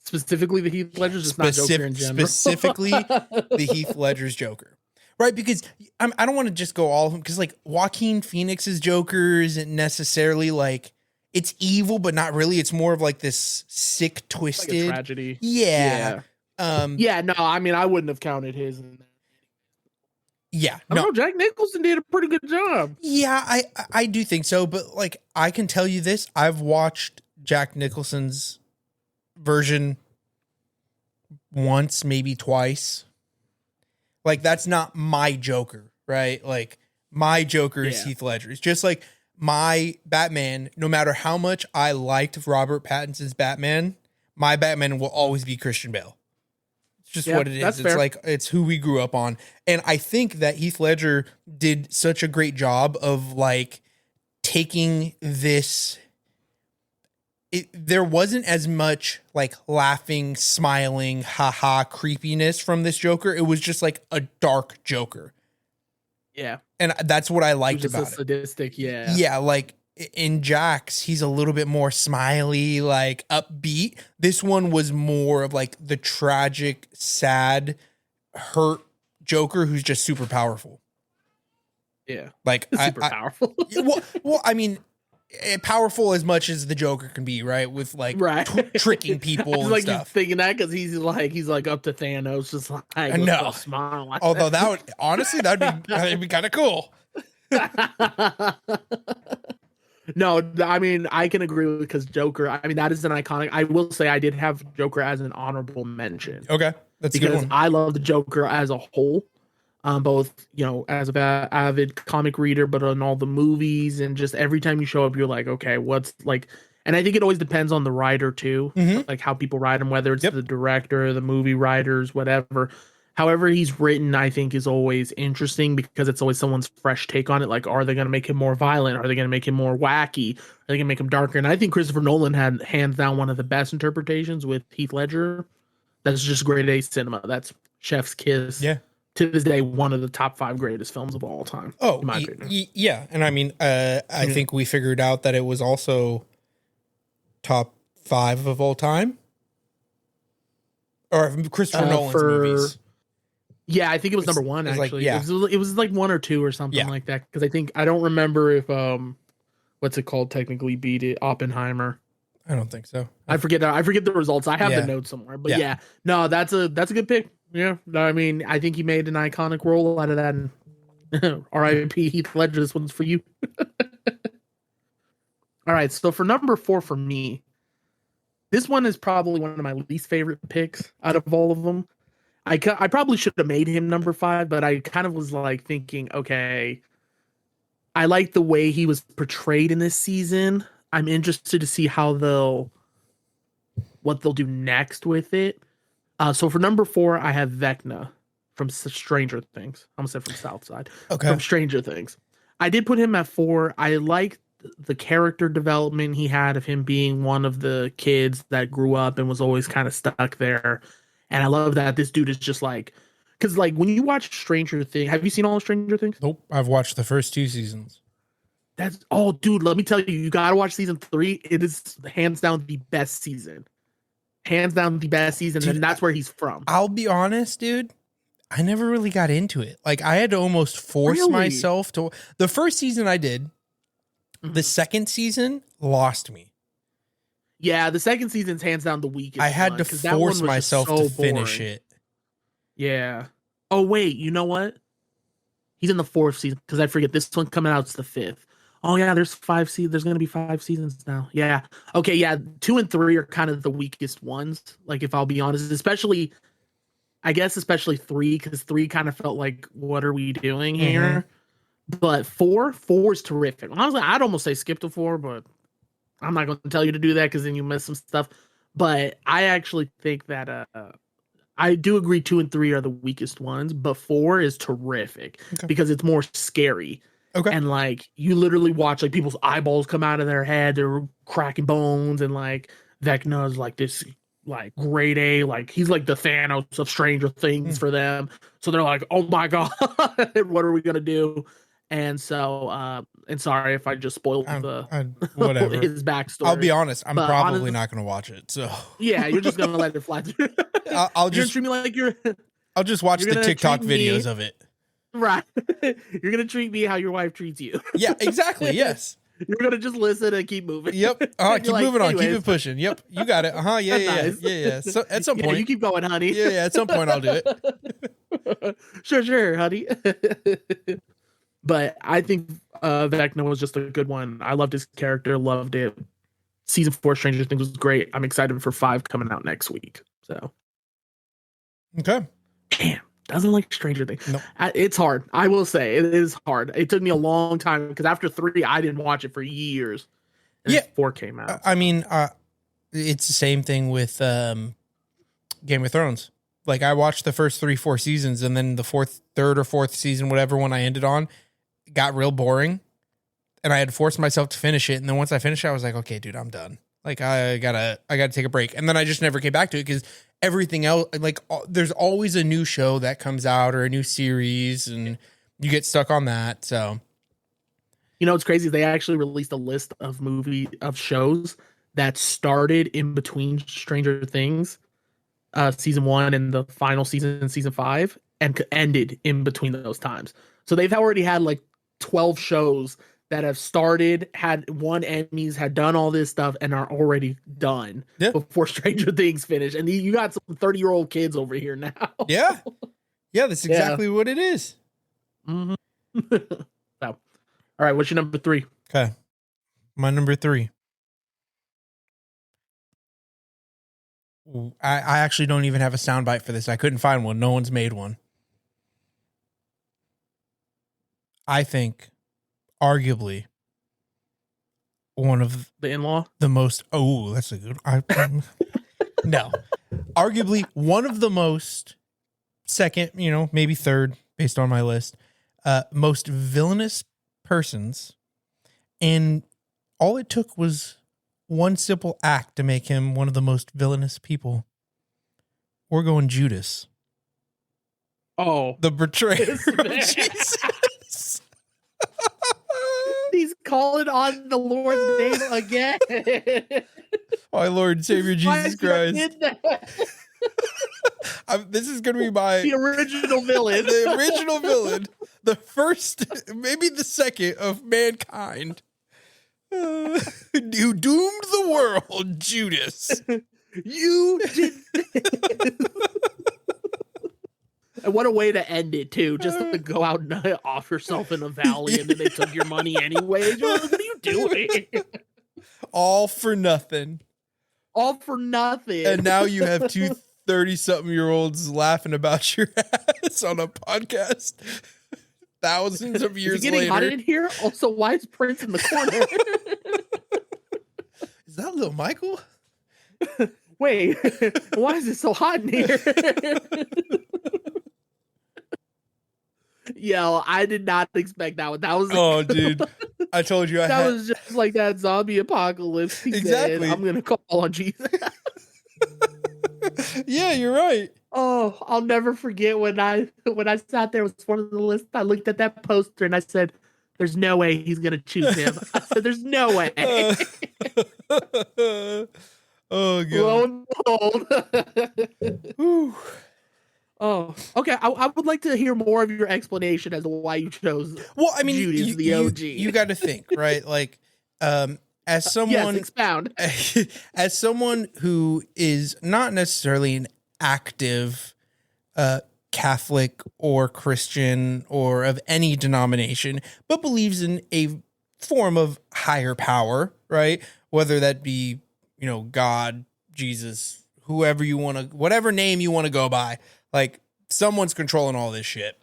Specifically the Heath Ledger's, just not Joker in general. Specifically the Heath Ledger's Joker. Right, because I don't want to just go all of them, because like Joaquin Phoenix's Joker isn't necessarily like, it's evil, but not really. It's more of like this sick, twisted, like a tragedy. Yeah. Yeah, no, I mean, I wouldn't have counted his in there. Yeah. I don't know, Jack Nicholson did a pretty good job. Yeah, I do think so, but like I can tell you this, I've watched Jack Nicholson's version once, maybe twice. Like, that's not my Joker, right? Like, my Joker is Heath Ledger. It's just like my Batman, no matter how much I liked Robert Pattinson's Batman, my Batman will always be Christian Bale. It's just what it is. It's fair. like, it's who we grew up on. And I think that Heath Ledger did such a great job of like taking this. There wasn't as much like laughing, smiling, haha creepiness from this Joker. It was just like a dark Joker. Yeah. And that's what I liked Just about a sadistic, it. Yeah, like in Jack's, he's a little bit more smiley, like upbeat. This one was more of like the tragic, sad, hurt Joker who's just super powerful. Yeah. Like super powerful. well, I mean, powerful as much as the Joker can be, right? With like tricking people and like stuff. Thinking that because he's like up to Thanos, just like no smile. Like although that would honestly that'd be kind of cool. No, I mean I can agree with, because Joker. I mean that is an iconic. I will say I did have Joker as an honorable mention. Okay, that's because a good one. I love the Joker as a whole. Both, as a avid comic reader, but on all the movies, and just every time you show up, you're like, okay, what's like, and I think it always depends on the writer too, like how people write him, whether it's the director, the movie writers, whatever. However he's written, I think is always interesting because it's always someone's fresh take on it. Like, are they going to make him more violent? Are they going to make him more wacky? Are they going to make him darker? And I think Christopher Nolan had hands down one of the best interpretations with Heath Ledger. That's just grade A cinema. That's chef's kiss. Yeah. To this day, one of the top 5 greatest films of all time. Oh, in my opinion. Yeah. And I mean, I think we figured out that it was also top 5 of all time. Or Christopher Nolan's movies. Yeah, I think it was number 1, actually. Like, it was like 1 or 2 or something like that. Because I don't remember if, what's it called, technically beat it, Oppenheimer. I don't think so. I forget the results. I have the notes somewhere. But no, that's a good pick. Yeah, I mean, I think he made an iconic role out of that. And R.I.P. Heath Ledger, this one's for you. All right, so for number 4 for me, this one is probably one of my least favorite picks out of all of them. I probably should have made him number 5, but I kind of was like thinking, okay, I like the way he was portrayed in this season. I'm interested to see what they'll do next with it. So for number 4, I have Vecna from Stranger Things. I'm gonna say from Southside. Okay. From Stranger Things. I did put him at 4. I liked the character development he had of him being one of the kids that grew up and was always kind of stuck there. And I love that this dude is just like, because like when you watch Stranger Things, have you seen all of Stranger Things? Nope. I've watched the first 2 seasons. Dude, let me tell you, you gotta watch season 3. It is hands down the best season. Hands down the best season, dude, and that's where he's from. I'll be honest, dude. I never really got into it. Like, I had to almost force myself to. The first season I did. The second season lost me. Yeah, the second season's hands down the weakest. I had to force myself to finish it. Yeah. Oh, wait, you know what? He's in the 4th season, because I forget this one coming out. It's the 5th. Oh yeah, there's 5 seasons. There's gonna be 5 seasons now. Yeah. Okay. Yeah. 2 and 3 are kind of the weakest ones. Like, if I'll be honest, especially 3, because 3 kind of felt like, what are we doing here? But 4 is terrific. Honestly, I'd almost say skip to 4, but I'm not going to tell you to do that because then you miss some stuff. But I actually think that I do agree 2 and 3 are the weakest ones, but 4 is terrific because it's more scary. Okay. And like you literally watch like people's eyeballs come out of their head, they're cracking bones, and like Vecna's like this like grade A, like he's like the Thanos of Stranger Things for them. So they're like, oh my god, what are we gonna do? And so and sorry if I just spoiled the whatever. his backstory. I'll be honest, I'm But probably not going to watch it. So yeah, you're just gonna let it fly through. I'll You're just gonna treat me like you're I'll just watch you're the gonna TikTok treat me- videos of it. right. You're gonna treat me how your wife treats you. Yeah, exactly. Yes. You're gonna just listen and keep moving. Yep. And Keep you're like, moving on. Keep "Anyways, it pushing. Yep. You got it. Yeah. That's Yeah. nice. Yeah. Yeah. So at some yeah, point. you keep going, honey." Yeah. At some point, I'll do it. Sure, honey. But I think Vecna was just a good one. I loved his character, loved it. Season 4 Stranger Things was great. I'm excited for 5 coming out next week. So Okay. damn, doesn't like Stranger Things. No. It's hard. I will say it is hard. It took me a long time because after 3, I didn't watch it for years. And Yeah. 4 came out. I mean, it's the same thing with Game of Thrones. Like I watched the first 3-4 seasons, and then the third or fourth season, whatever one I ended on, got real boring, and I had forced myself to finish it. And then once I finished it, I was like, okay, dude, I'm done. Like I gotta take a break. And then I just never came back to it because everything else, like there's always a new show that comes out or a new series, and you get stuck on that. So, You know, it's crazy. They actually released a list of shows that started in between Stranger Things, season 1 and the final season, season 5, and ended in between those times. So they've already had like 12 shows that have started, had won Emmys, had done all this stuff, and are already done before Stranger Things finished. And you got some 30-year-old kids over here now. Yeah, that's exactly what it is. Mm-hmm. So, all right, what's your number 3? Okay, my number 3. I actually don't even have a soundbite for this. I couldn't find one. No one's made one. I think, arguably, one of The In-Law? the most. Oh, that's a good. No, arguably one of the most second, maybe third, based on my list, most villainous persons, and all it took was one simple act to make him one of the most villainous people. We're going Judas. Oh, The betrayer of man. Jesus. He's calling on the Lord's name again. My Lord and Savior Jesus Christ. This is going to be The original villain. the original villain, the first, maybe the second of mankind, who doomed the world, Judas. You did. And what a way to end it too! Just to go out and off yourself in a valley, and then they took your money anyway. What are you doing? All for nothing. All for nothing. And now you have 2 30-something-year-olds laughing about your ass on a podcast thousands of years Is it getting later. hot in here? Also, why is Prince in the corner? Is that little Michael? Wait, why is it so hot in here? Yo, I did not expect that one. That was Oh, dude. I told you that was just like that zombie apocalypse. He Exactly. said, I'm gonna call on Jesus. Yeah, you're right. Oh, I'll never forget when I sat there was one of the list. I looked at that poster and I said, "There's no way he's gonna choose him." I said, "There's no way." Oh, God. Lo and behold. Whew. Oh, okay. I would like to hear more of your explanation as to why you chose. Well, I mean, Judas, the OG. You got to think, right? Like, as someone, Yes, expound. as someone who is not necessarily an active Catholic or Christian or of any denomination, but believes in a form of higher power, right? Whether that be, God, Jesus, whoever you want to, whatever name you want to go by, like someone's controlling all this shit.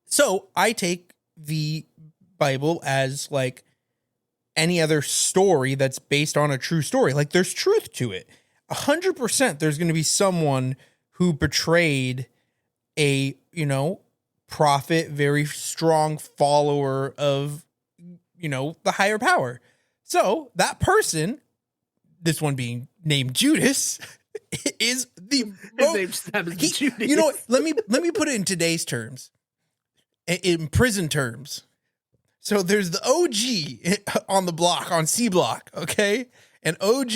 So I take the Bible as like any other story that's based on a true story. Like there's truth to it. 100% there's going to be someone who betrayed a, prophet, very strong follower of, the higher power. So that person, this one being named Judas, is the Judas. You know what? Let me put it in today's terms, in prison terms. So there's the OG on the block, on C block, okay? And OG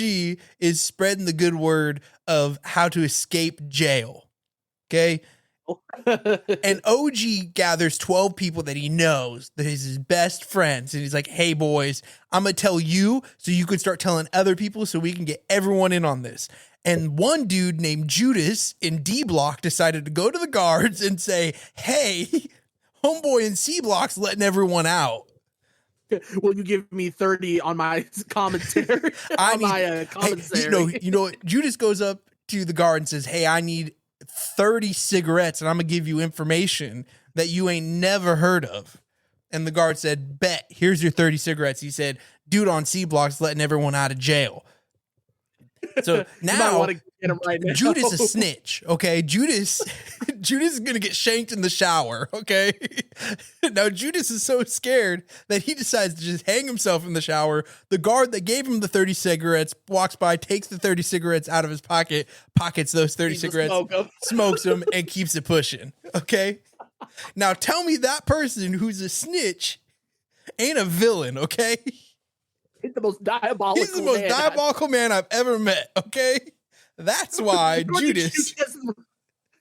is spreading the good word of how to escape jail, okay? And OG gathers 12 people that he knows, that is his best friends. And he's like, hey, boys, I'm going to tell you so you can start telling other people so we can get everyone in on this. And one dude named Judas in D block decided to go to the guards and say, hey, homeboy in C block's letting everyone out. Will you give me 30 on my commentary? Commissary. You know what? Judas goes up to the guard and says, hey, I need 30 cigarettes and I'm going to give you information that you ain't never heard of. And the guard said, bet, here's your 30 cigarettes. He said, dude on C block's letting everyone out of jail. So now, Judas is a snitch, okay? Judas is going to get shanked in the shower, okay? Now, Judas is so scared that he decides to just hang himself in the shower. The guard that gave him the 30 cigarettes walks by, takes the 30 cigarettes out of his pocket, pockets those 30 cigarettes, smokes them, and keeps it pushing, okay? Now, tell me that person who's a snitch ain't a villain, okay? He's the most diabolical He's the most diabolical man I've ever met, okay? That's why Judas...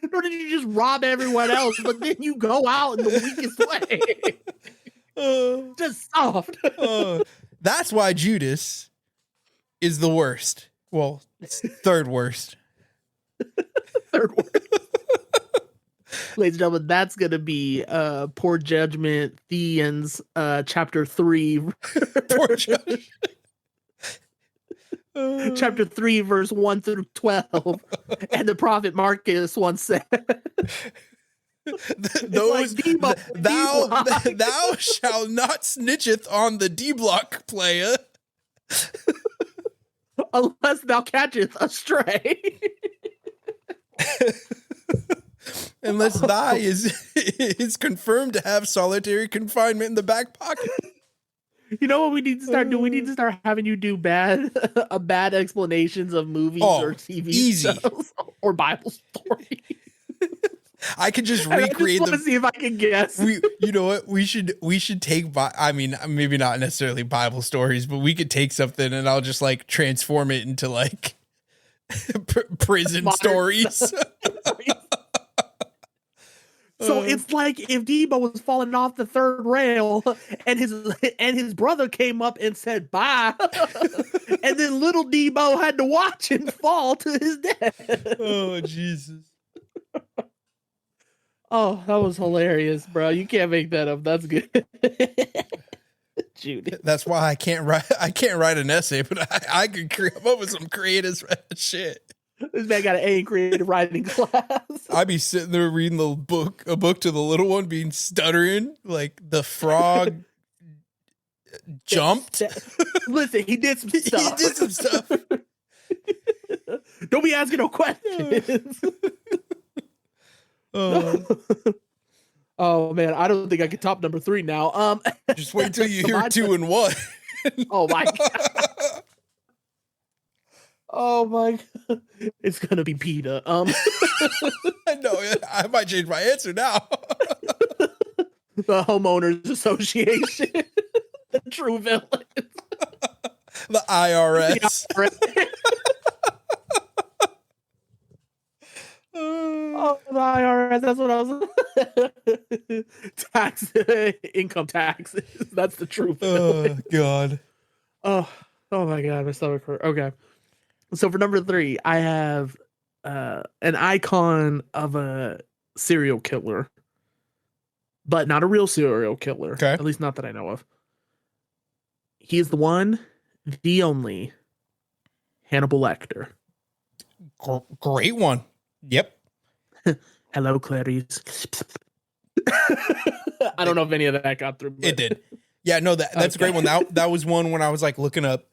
Nor did you just rob everyone else, but then you go out in the weakest way. Just soft. That's why Judas is the worst. Well, third worst. Third worst. Ladies and gentlemen, that's going to be Poor Judgment, Villians, Chapter 3. Poor Judgment. Chapter 3, verse 1 through 12. And the prophet Marcus once said, thou shalt not snitcheth on the D block player unless thou catcheth a stray. Unless thy is confirmed to have solitary confinement in the back pocket. You know what we need to start doing? We need to start having you do bad explanations of movies or TV shows or Bible stories. I could just recreate them. To see if I can guess. You know what? We should take. I mean, maybe not necessarily Bible stories, but we could take something and I'll just like transform it into like prison modern stories. So it's like if Debo was falling off the third rail and his brother came up and said bye, and then little Debo had to watch him fall to his death. Oh, Jesus. Oh, that was hilarious, bro. You can't make that up. That's good. Judy. That's why I can't write an essay, but I could come up with some creative shit. This man got an A in creative writing class. I'd be sitting there reading a book to the little one, being stuttering like the frog jumped. Listen, he did some stuff. He did some stuff. Don't be asking no questions. Oh man, I don't think I can top number 3 now. Just wait till you hear 2 and 1. Oh my god. Oh my god. It's gonna be PETA. No, I might change my answer now. The Homeowners Association. The true villains. The IRS. Oh, the IRS. That's what I was. Income taxes. That's the truth. Oh god. Oh my god, my stomach hurt. Okay. So for number 3, I have an icon of a serial killer, but not a real serial killer. Okay. At least not that I know of. He is the one, the only Hannibal Lecter. Great one. Yep. Hello, Clarice. I don't know if any of that got through. It did. Yeah, no, that's okay. A great one. That was one when I was like looking up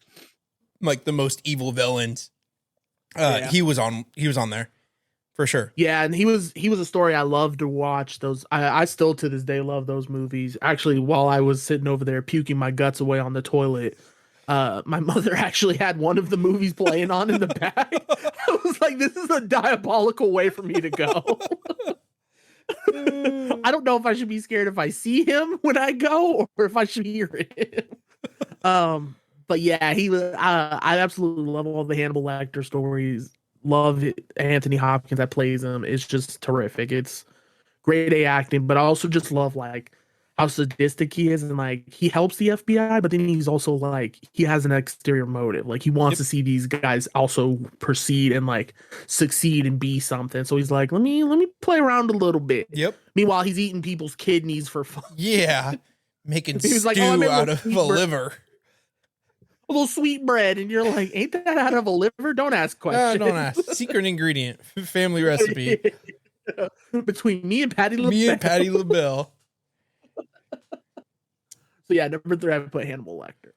like the most evil villains. Yeah. He was on there. for sure. Yeah, and he was a story I love to watch. Those I still to this day love those movies. Actually, while I was sitting over there puking my guts away on the toilet, my mother actually had one of the movies playing on in the back. I was like, this is a diabolical way for me to go. I don't know if I should be scared if I see him when I go or if I should hear him. But yeah, he was. I absolutely love all the Hannibal Lecter stories. Love it. Anthony Hopkins that plays him. It's just terrific. It's great A acting, but I also just love like how sadistic he is, and like he helps the FBI, but then he's also like he has an exterior motive. Like he wants to see these guys also proceed and like succeed and be something. So he's like, let me play around a little bit. Yep. Meanwhile, he's eating people's kidneys for fun. Yeah. Making He was stew like, "Oh, I made a out little of sweet a bread." liver. A little sweet bread, and you're like, ain't that out of a liver? Don't ask questions. Don't ask. Secret ingredient. Family recipe. Between me and Patty LaBelle. Me and Patty LaBelle. So yeah, number 3, I would put Hannibal Lecter.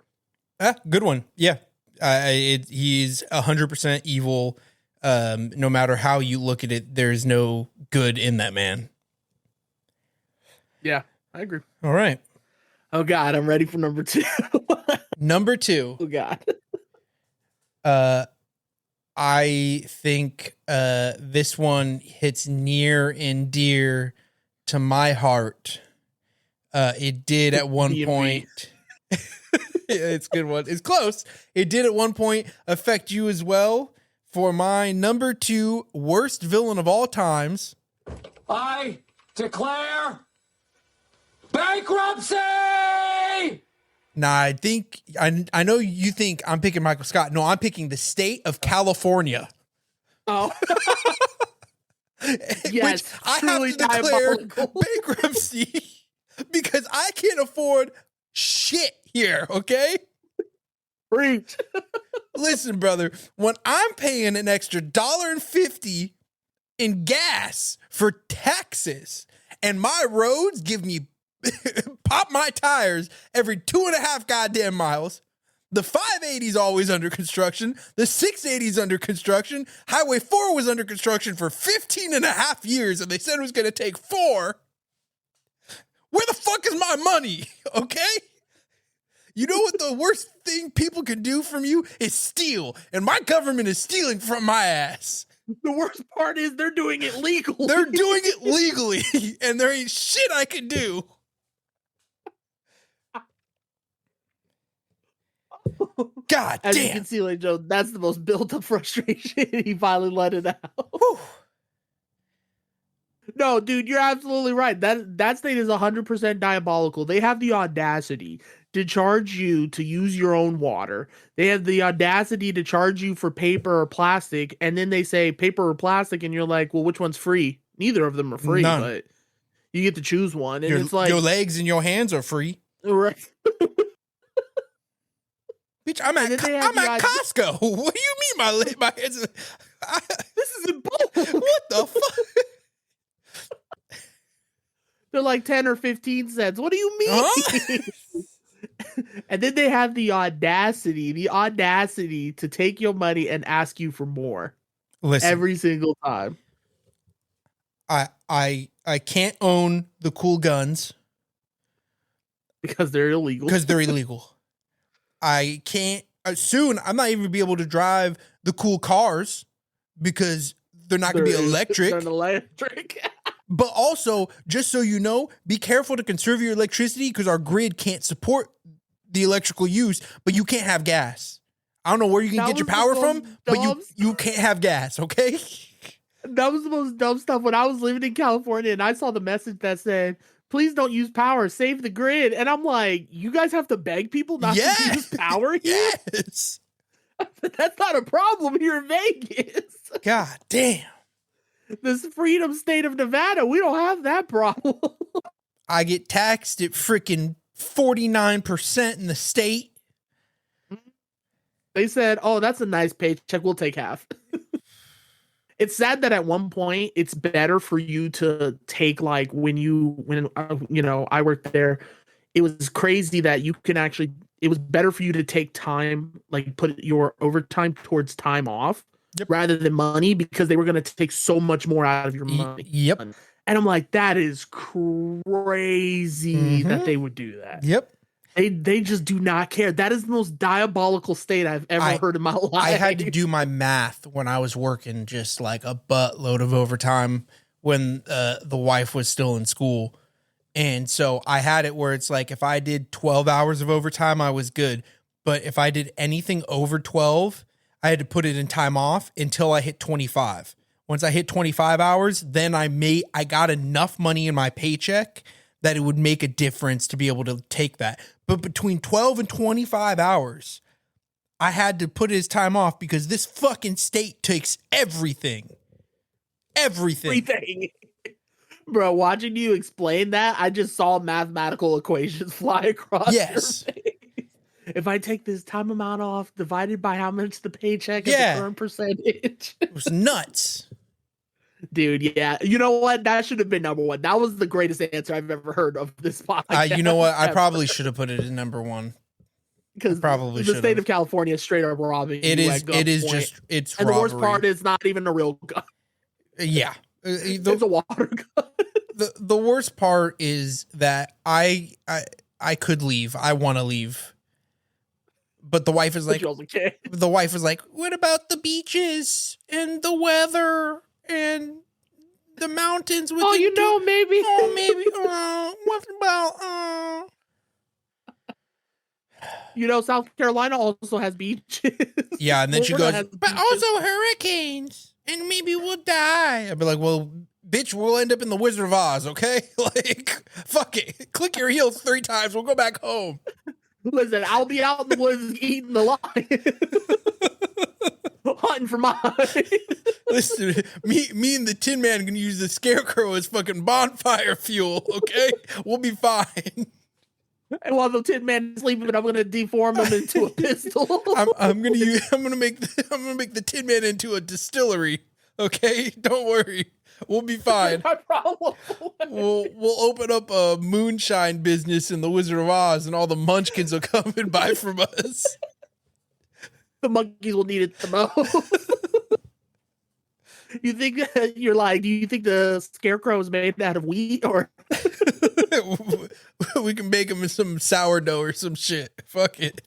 Good one. Yeah. He's 100% evil. No matter how you look at it, there's no good in that man. Yeah, I agree. All right. Oh God, I'm ready for number 2. Number 2. Oh God. I think this one hits near and dear to my heart. It did at one point. It's a good one. It's close. It did at one point affect you as well. For my number 2 worst villain of all times, I declare bankruptcy! Now, I know you think I'm picking Michael Scott. No, I'm picking the state of California. Oh. Yes, Which I have to declare bankruptcy because I can't afford shit here, okay? Preach. Listen, brother, when I'm paying an extra $1.50 in gas for taxes and my roads give me pop my tires every 2.5 goddamn miles. The 580 is always under construction. The 680 is under construction. Highway 4 was under construction for 15.5 years, and they said it was going to take 4. Where the fuck is my money? Okay? You know what the worst thing people can do from you is steal, and my government is stealing from my ass. The worst part is they're doing it legally. They're doing it legally, and there ain't shit I can do. God As damn. you can see, like Joe, that's the most built-up frustration. He finally let it out. Whew. No, dude, you're absolutely right. That state is 100% diabolical. They have the audacity to charge you to use your own water. They have the audacity to charge you for paper or plastic, and then they say paper or plastic, and you're like, well, which one's free? Neither of them are free, None. but you get to choose one. And Your, it's like your legs and your hands are free. right. Bitch, I'm at Costco. What do you mean my hands? This is in bulk. What the fuck? They're like 10 or 15 cents. What do you mean? Huh? And then they have the audacity to take your money and ask you for more. Listen, every single time. I can't own the cool guns Because they're illegal. because they're illegal. I can't soon. I'm not even gonna be able to drive the cool cars because they're not gonna be electric. They're electric. But also, just so you know, be careful to conserve your electricity because our grid can't support the electrical use, but you can't have gas. I don't know where you can get your power from, but you can't have gas, okay? That was the most dumb stuff when I was living in California and I saw the message that said, please don't use power, save the grid. And I'm like, you guys have to beg people not to use power here? Yes. That's not a problem here in Vegas. God damn. This freedom state of Nevada, we don't have that problem. I get taxed at freaking 49% in the state. They said, oh, that's a nice paycheck. We'll take half. It's sad that at one point it's better for you to take like when I worked there, it was crazy that you can actually, it was better for you to take time, like put your overtime towards time off. rather than money because they were going to take so much more out of your money. Yep. And I'm like, that is crazy that they would do that. Yep. They just do not care. That is the most diabolical state I've ever heard in my life. I had to do my math when I was working just like a buttload of overtime when the wife was still in school. And so I had it where it's like if I did 12 hours of overtime, I was good. But if I did anything over 12, I had to put it in time off until I hit 25. Once I hit 25 hours, then I got enough money in my paycheck that it would make a difference to be able to take that. But between 12 and 25 hours, I had to put his time off because this fucking state takes everything. Everything. Bro, watching you explain that, I just saw mathematical equations fly across your face. If I take this time amount off divided by how much the paycheck is the current percentage. It was nuts. Dude, yeah. You know what? That should have been number one. That was the greatest answer I've ever heard of this podcast. You know what? I probably should have put it in number one. Because probably the state of California is straight up robbing. It is just, it's and robbery. the worst part is not even a real gun. Yeah. It's a water gun. The worst part is that I could leave. I want to leave. But the wife is like, what about the beaches and the weather and the mountains? With maybe. What about, South Carolina also has beaches. Yeah, and then she goes, but also hurricanes, and maybe we'll die. I'd be like, well, bitch, we'll end up in the Wizard of Oz, okay? Like, fuck it. Click your heels 3 times. We'll go back home. Listen, I'll be out in the woods eating the lion. Hunting for mine. Listen, me and the Tin Man can use the Scarecrow as fucking bonfire fuel, okay? We'll be fine. And while the Tin Man is sleeping, I'm gonna deform him into a pistol. I'm gonna make the Tin Man into a distillery, okay? Don't worry. We'll be fine. My problem. We'll open up a moonshine business in the Wizard of Oz, and all the munchkins will come and buy from us. The monkeys will need it the most. You think do you think the Scarecrow is made out of wheat or? We can make them in some sourdough or some shit. Fuck it.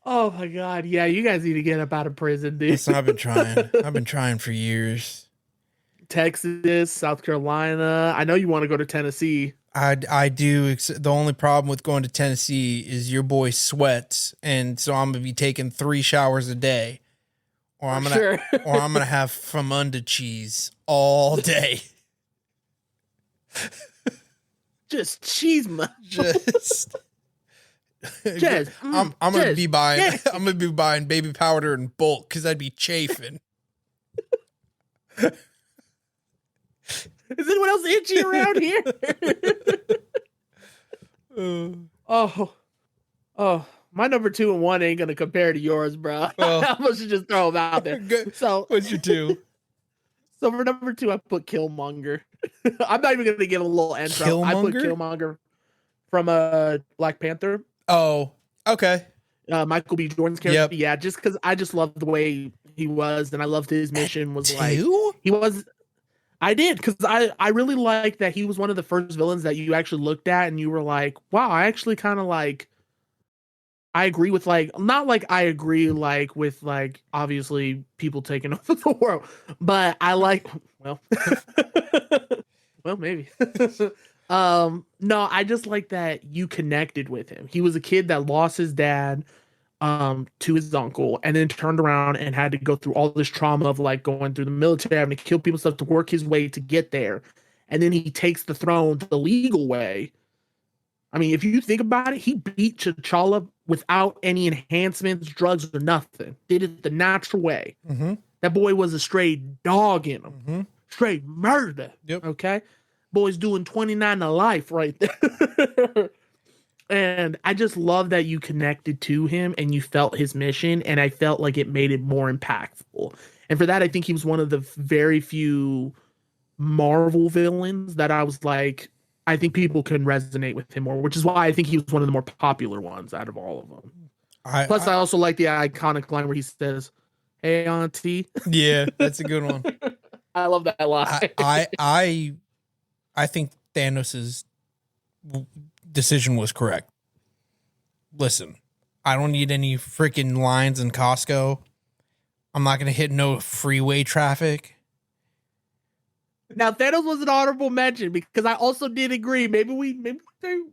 Oh my God. Yeah, you guys need to get up out of prison, dude. Listen, I've been trying for years. Texas, South Carolina. I know you want to go to Tennessee. I do. The only problem with going to Tennessee is your boy sweats, and so I'm gonna be taking 3 showers a day, or I'm gonna have Famunda cheese all day. Just cheese, man. I'm gonna be buying baby powder in bulk because I'd be chafing. Is anyone else itchy around here? Oh, my number 2 and 1 ain't gonna compare to yours, bro. I must just throw them out there. So what's your 2? So for number 2, I put Killmonger. I'm not even gonna give a little intro. I put Killmonger from Black Panther. Oh, okay. Michael B. Jordan's character. Yep. Yeah, just because I just loved the way he was, and I loved his mission was like he was. I did because I really liked that he was one of the first villains that you actually looked at and you were like, wow, I actually kind of like. I agree with not like I agree like with like obviously people taking over the world, but I like well maybe. No, I just like that you connected with him. He was a kid that lost his dad to his uncle and then turned around and had to go through all this trauma of like going through the military, having to kill people, stuff to work his way to get there. And then he takes the throne the legal way. I mean, if you think about it, he beat T'Challa without any enhancements, drugs, or nothing. Did it the natural way. Mm-hmm. That boy was a straight dog in him. Mm-hmm. Straight murder. Yep. Okay? Boy's doing 29 to life right there. And I just love that you connected to him and you felt his mission, and I felt like it made it more impactful. And for that, I think he was one of the very few Marvel villains that I was like, I think people can resonate with him more, which is why I think he was one of the more popular ones out of all of them. Plus, I also like the iconic line where he says, "Hey, Auntie." Yeah, that's a good one. I love that line. I think Thanos's decision was correct. Listen, I don't need any freaking lines in Costco. I'm not going to hit no freeway traffic. Now, Thanos was an honorable mention because I also did agree. Maybe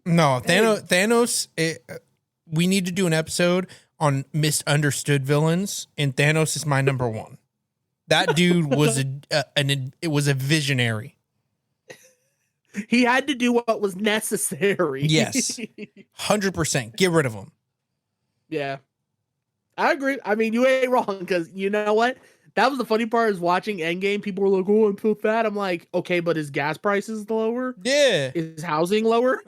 No, Thanos. We need to do an episode on misunderstood villains, and Thanos is my number one. That dude was it was a visionary. He had to do what was necessary. Yes, 100%. Get rid of him. Yeah, I agree. I mean, you ain't wrong because you know what? That was the funny part is watching Endgame. People were like, "Oh, I'm so fat." I'm like, okay, but is gas prices lower? Yeah. Is housing lower?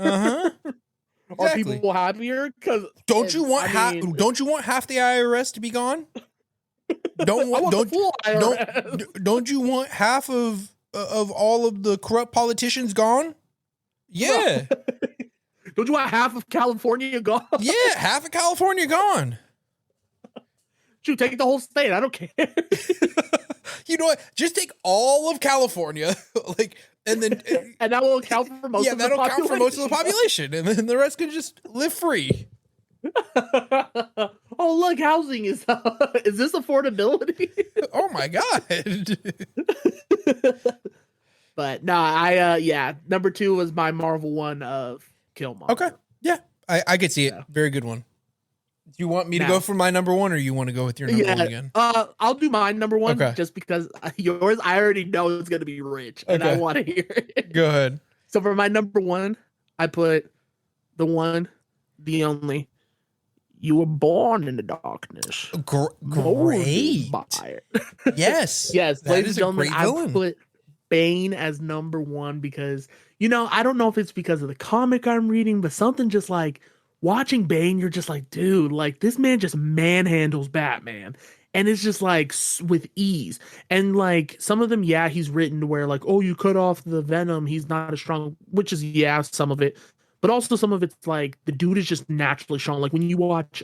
Exactly. Are people happier? Because don't you want half the IRS to be gone? Don't you want half of all of the corrupt politicians gone? Yeah. Don't you want half of California gone? Yeah, half of California gone. Shoot, take the whole state. I don't care. You know what? Just take all of California, and then and that will account for most. Yeah, that'll account for most of the population, and then the rest can just live free. Oh, look, housing is this affordability? Oh my god. But no, number 2 was my Marvel one of Killmonger. Okay, yeah, I could see it. Very good one. Do you want me to go for my number 1, or you want to go with your number 1 again? I'll do my number 1 just because yours I already know is going to be rich, and I want to hear it. Go ahead. So for my number 1, I put the one, the only. You were born in the darkness. Great. Yes. Yes. That Ladies is and gentlemen, a great villain. I put Bane as number 1 because, I don't know if it's because of the comic I'm reading, but something just like watching Bane, you're just like, dude, like this man just manhandles Batman. And it's just like with ease. And like some of them, he's written to where like, oh, you cut off the venom. He's not as strong, which is, some of it. But also some of it's like the dude is just naturally strong. Like when you watch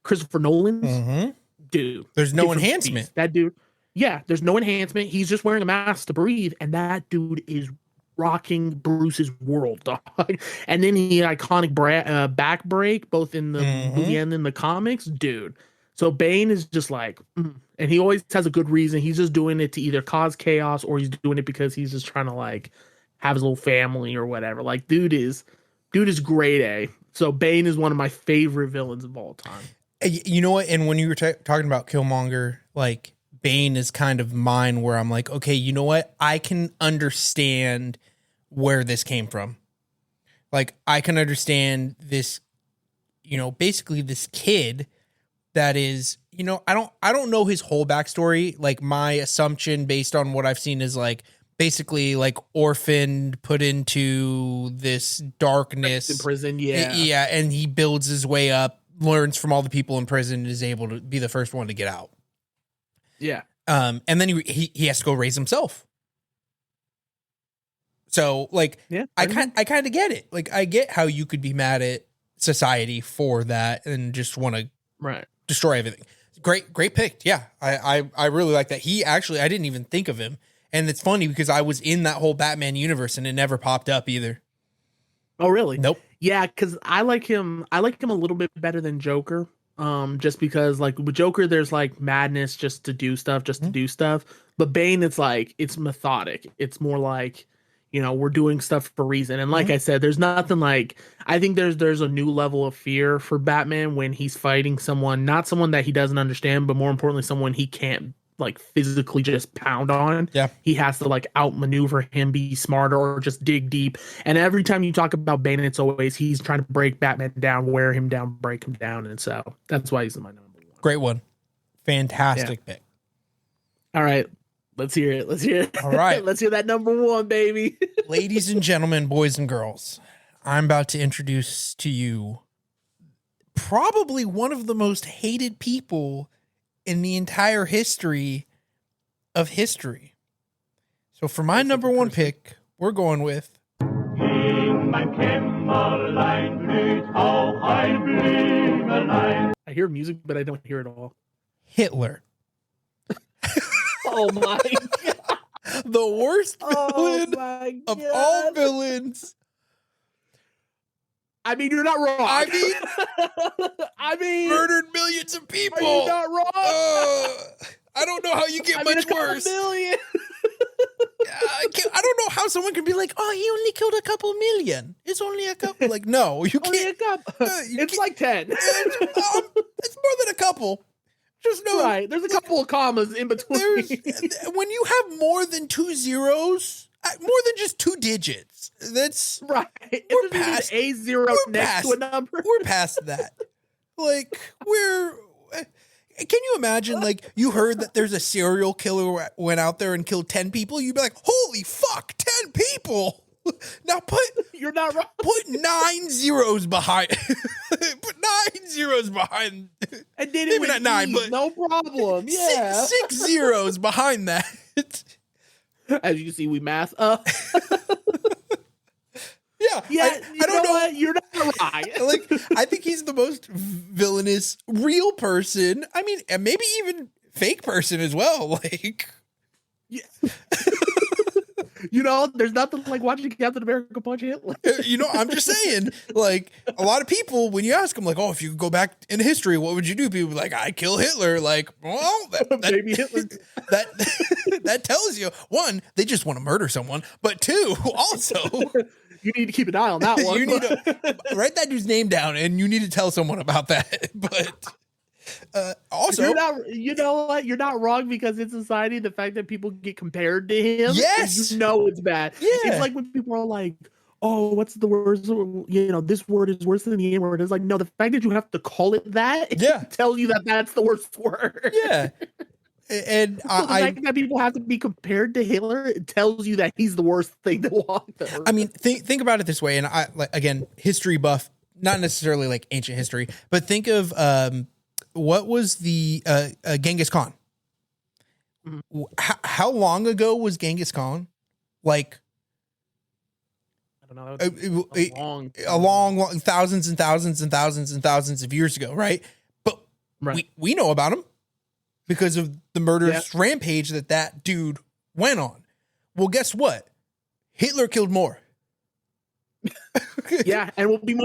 Christopher Nolan's, dude. There's no enhancement. That dude, there's no enhancement. He's just wearing a mask to breathe. And that dude is rocking Bruce's world, dog. And then he iconic back break, both in the movie and in the comics, dude. So Bane is just like, and he always has a good reason. He's just doing it to either cause chaos or he's doing it because he's just trying to like have his little family or whatever. Like, dude is grade A. So Bane is one of my favorite villains of all time. You know what? And when you were talking about Killmonger, like Bane is kind of mine where I'm like, okay, you know what? I can understand where this came from. Like, I can understand this, basically this kid that is, I don't know his whole backstory. Like my assumption based on what I've seen is like, basically like orphaned, put into this darkness in prison. And he builds his way up, learns from all the people in prison, and is able to be the first one to get out. And then he has to go raise himself. So like, I kind of get it. Like I get how you could be mad at society for that and just want to destroy everything. Great pick. Yeah, I really like that. He actually, I didn't even think of him. And it's funny because I was in that whole Batman universe and it never popped up either. Oh, really? Nope. Yeah, because I like him a little bit better than Joker. Just because like with Joker, there's like madness just to do stuff. But Bane, it's like it's methodic. It's more like, we're doing stuff for a reason. And like I said, there's nothing like I think there's a new level of fear for Batman when he's fighting someone, not someone that he doesn't understand, but more importantly, someone he can't like physically just pound on. He has to like outmaneuver him, be smarter, or just dig deep. And every time you talk about Bane, it's always he's trying to break Batman down, wear him down, break him down. And so that's why he's my number 1. Great one. Fantastic pick. All right. Let's hear it. All right. Let's hear that number 1, baby. Ladies and gentlemen, boys and girls, I'm about to introduce to you probably one of the most hated people in the entire history of history. So for my number 1 pick, we're going with King mein Kämmerlein blüht auch ein Blümelein. I hear music, but I don't hear it all. Hitler. Oh my god. The worst villain my of all villains. I mean, you're not wrong. I mean, murdered millions of people. Are you not wrong? I don't know how you get much worse. Million. I don't know how someone can be like, oh, he only killed a couple million. It's only a couple. Like, no, you Only can't. a couple. It's like 10. It's more than a couple. Just no. Right. There's a couple of commas in between. When you have more than 2 zeros, more than just 2 digits, that's right. We're If there's past, even a zero next to a number. We're past that. Like, can you imagine, like, you heard that there's a serial killer went out there and killed 10 people? You'd be like, holy fuck, 10 people. Now you're not wrong. Put 9 zeros behind. Put 9 zeros behind. And did maybe not 9, but no problem. Yeah. 6 zeros behind that. As you can see, we math. Yeah, I don't know. What? You're not right. Like, I think he's the most villainous real person. I mean, and maybe even fake person as well. Like, yeah. There's nothing like watching Captain America punch Hitler. I'm just saying, like, a lot of people, when you ask them, like, oh, if you could go back in history, what would you do? People be like, I'd kill Hitler. Like, well, maybe Hitler. that tells you, one, they just want to murder someone, but two, also, you need to keep an eye on that one. You need to write that dude's name down, and you need to tell someone about that. But also, you're not wrong, because in society, the fact that people get compared to him, yes, it's bad. Yeah. It's like when people are like, oh, what's the word? This word is worse than the N word. It's like, no, the fact that you have to call it that, tells you that that's the worst word. Yeah. And so the fact that people have to be compared to Hitler, it tells you that he's the worst thing to walk through. I mean, think about it this way, and again, history buff, not necessarily like ancient history, but think of what was the Genghis Khan? Mm-hmm. How long ago was Genghis Khan? Like, I don't know. A long thousands and thousands and thousands and thousands of years ago, right? But we know about him because of the murderous rampage that dude went on. Well, guess what? Hitler killed more. Yeah, and we'll be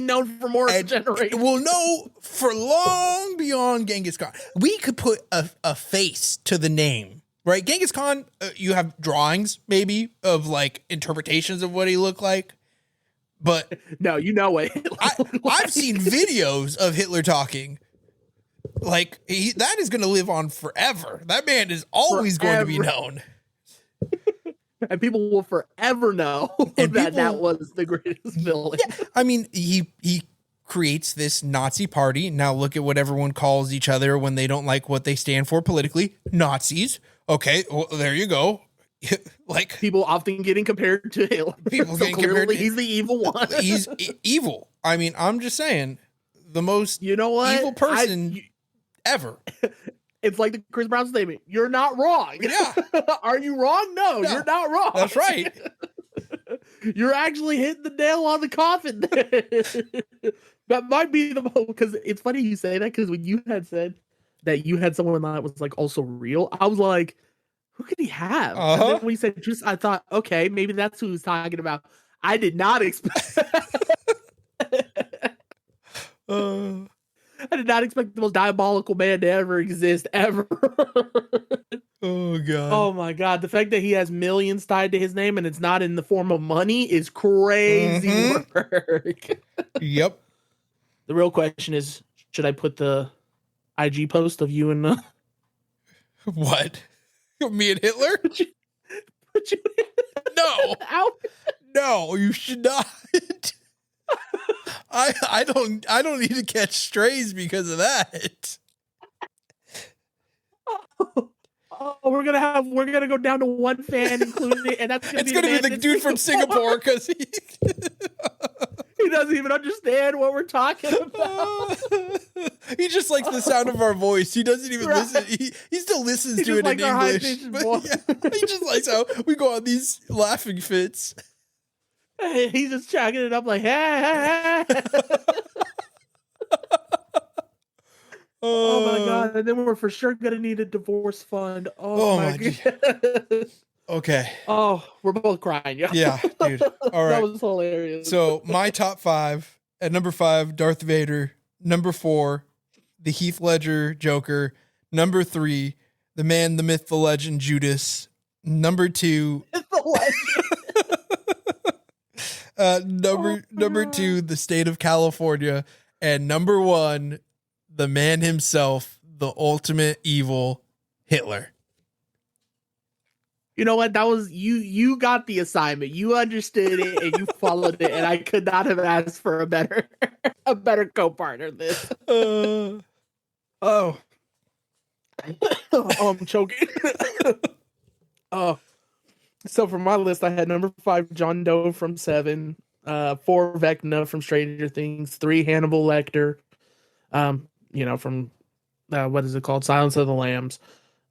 known for more generations. We'll know for long beyond Genghis Khan. We could put a face to the name, right? Genghis Khan, you have drawings maybe of like interpretations of what he looked like, but no, you know what? I've seen videos of Hitler talking. Like, that is going to live on forever. That man is always going to be known. And people will forever know that was the greatest villain. Yeah. I mean, he creates this Nazi party. Now look at what everyone calls each other when they don't like what they stand for politically. Nazis. Okay, well, there you go. Like, people often getting compared to Hitler. People getting compared to he's the evil one. He's evil. I mean, I'm just saying, the most evil person ever. It's like the Chris Brown statement. You're not wrong. Yeah. Are you wrong? No, you're not wrong. That's right. You're actually hitting the nail on the coffin. That might be the most, because it's funny you say that, because when you had said that you had someone that was like also real, I was like, who could he have? And then when he said I thought, okay, maybe that's who he was talking about. I did not expect I did not expect the most diabolical man to ever exist, ever. Oh, God. Oh, my God. The fact that he has millions tied to his name and it's not in the form of money is crazy work. Yep. The real question is, should I put the IG post of you and... What? Me and Hitler? Put you No. out? No, you should not. I don't need to catch strays because of that. Oh, we're gonna go down to one fan, including, and that's gonna be the dude from Singapore, because he doesn't even understand what we're talking about. He just likes the sound of our voice. He doesn't even listen. He still listens to it in English. But he just likes how we go on these laughing fits. He's just chugging it up like, hey. Oh my god! And then we're for sure gonna need a divorce fund. Oh my god! Okay. Oh, we're both crying. Yeah, dude. All right. That was hilarious. So my top 5 at number 5, Darth Vader. Number 4, the Heath Ledger Joker. Number 3, the man, the myth, the legend, Judas. Number 2, number 2, the state of California, and number 1, the man himself, the ultimate evil, Hitler. You know what? That was you got the assignment. You understood it and you followed it, and I could not have asked for a better co-partner than this. Oh, I'm choking. Oh, so for my list, I had number 5, John Doe from Seven, 4, Vecna from Stranger Things, 3, Hannibal Lecter, from what is it called, Silence of the Lambs,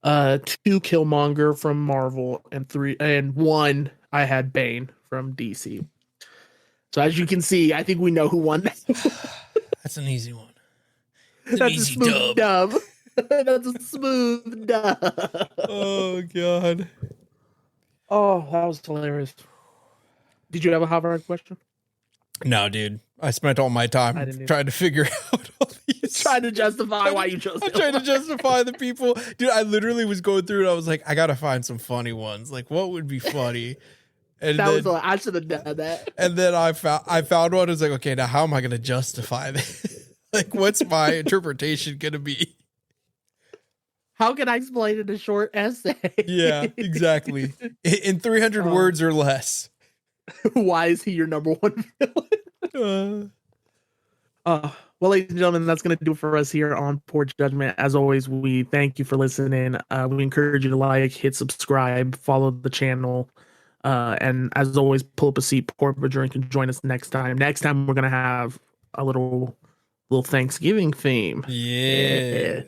2, Killmonger from Marvel, and 1, I had Bane from DC. So as you can see, I think we know who won that. That's an easy one. That's a smooth dub. That's a smooth dub. Oh god. Oh, that was hilarious. Did you have a Harvard question? No, dude. I spent all my time trying to figure out all these. Trying to justify why you chose. I'm trying to justify the people. Dude, I literally was going through it. I was like, I gotta find some funny ones. Like, what would be funny? And I should have done that. And then I found one. I was like, okay, now how am I gonna justify this? Like, what's my interpretation gonna be? How can I explain it in a short essay? Yeah, exactly. In 300 words or less. Why is he your number 1 villain? Well, ladies and gentlemen, that's going to do it for us here on Poor Judgment. As always, we thank you for listening. We encourage you to like, hit subscribe, follow the channel. And as always, pull up a seat, pour up a drink, and join us next time. Next time, we're going to have a little Thanksgiving theme. Yeah.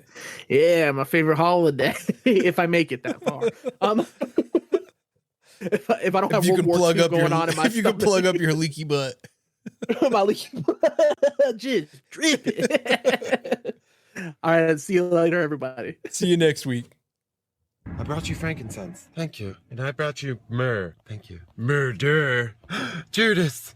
Yeah, my favorite holiday. If I make it that far. If I don't have World War II going on in my if you can plug up your leaky butt. My leaky butt. Just dripping. All right, see you later, everybody. See you next week. I brought you frankincense. Thank you. And I brought you myrrh. Thank you. Murder. Judas.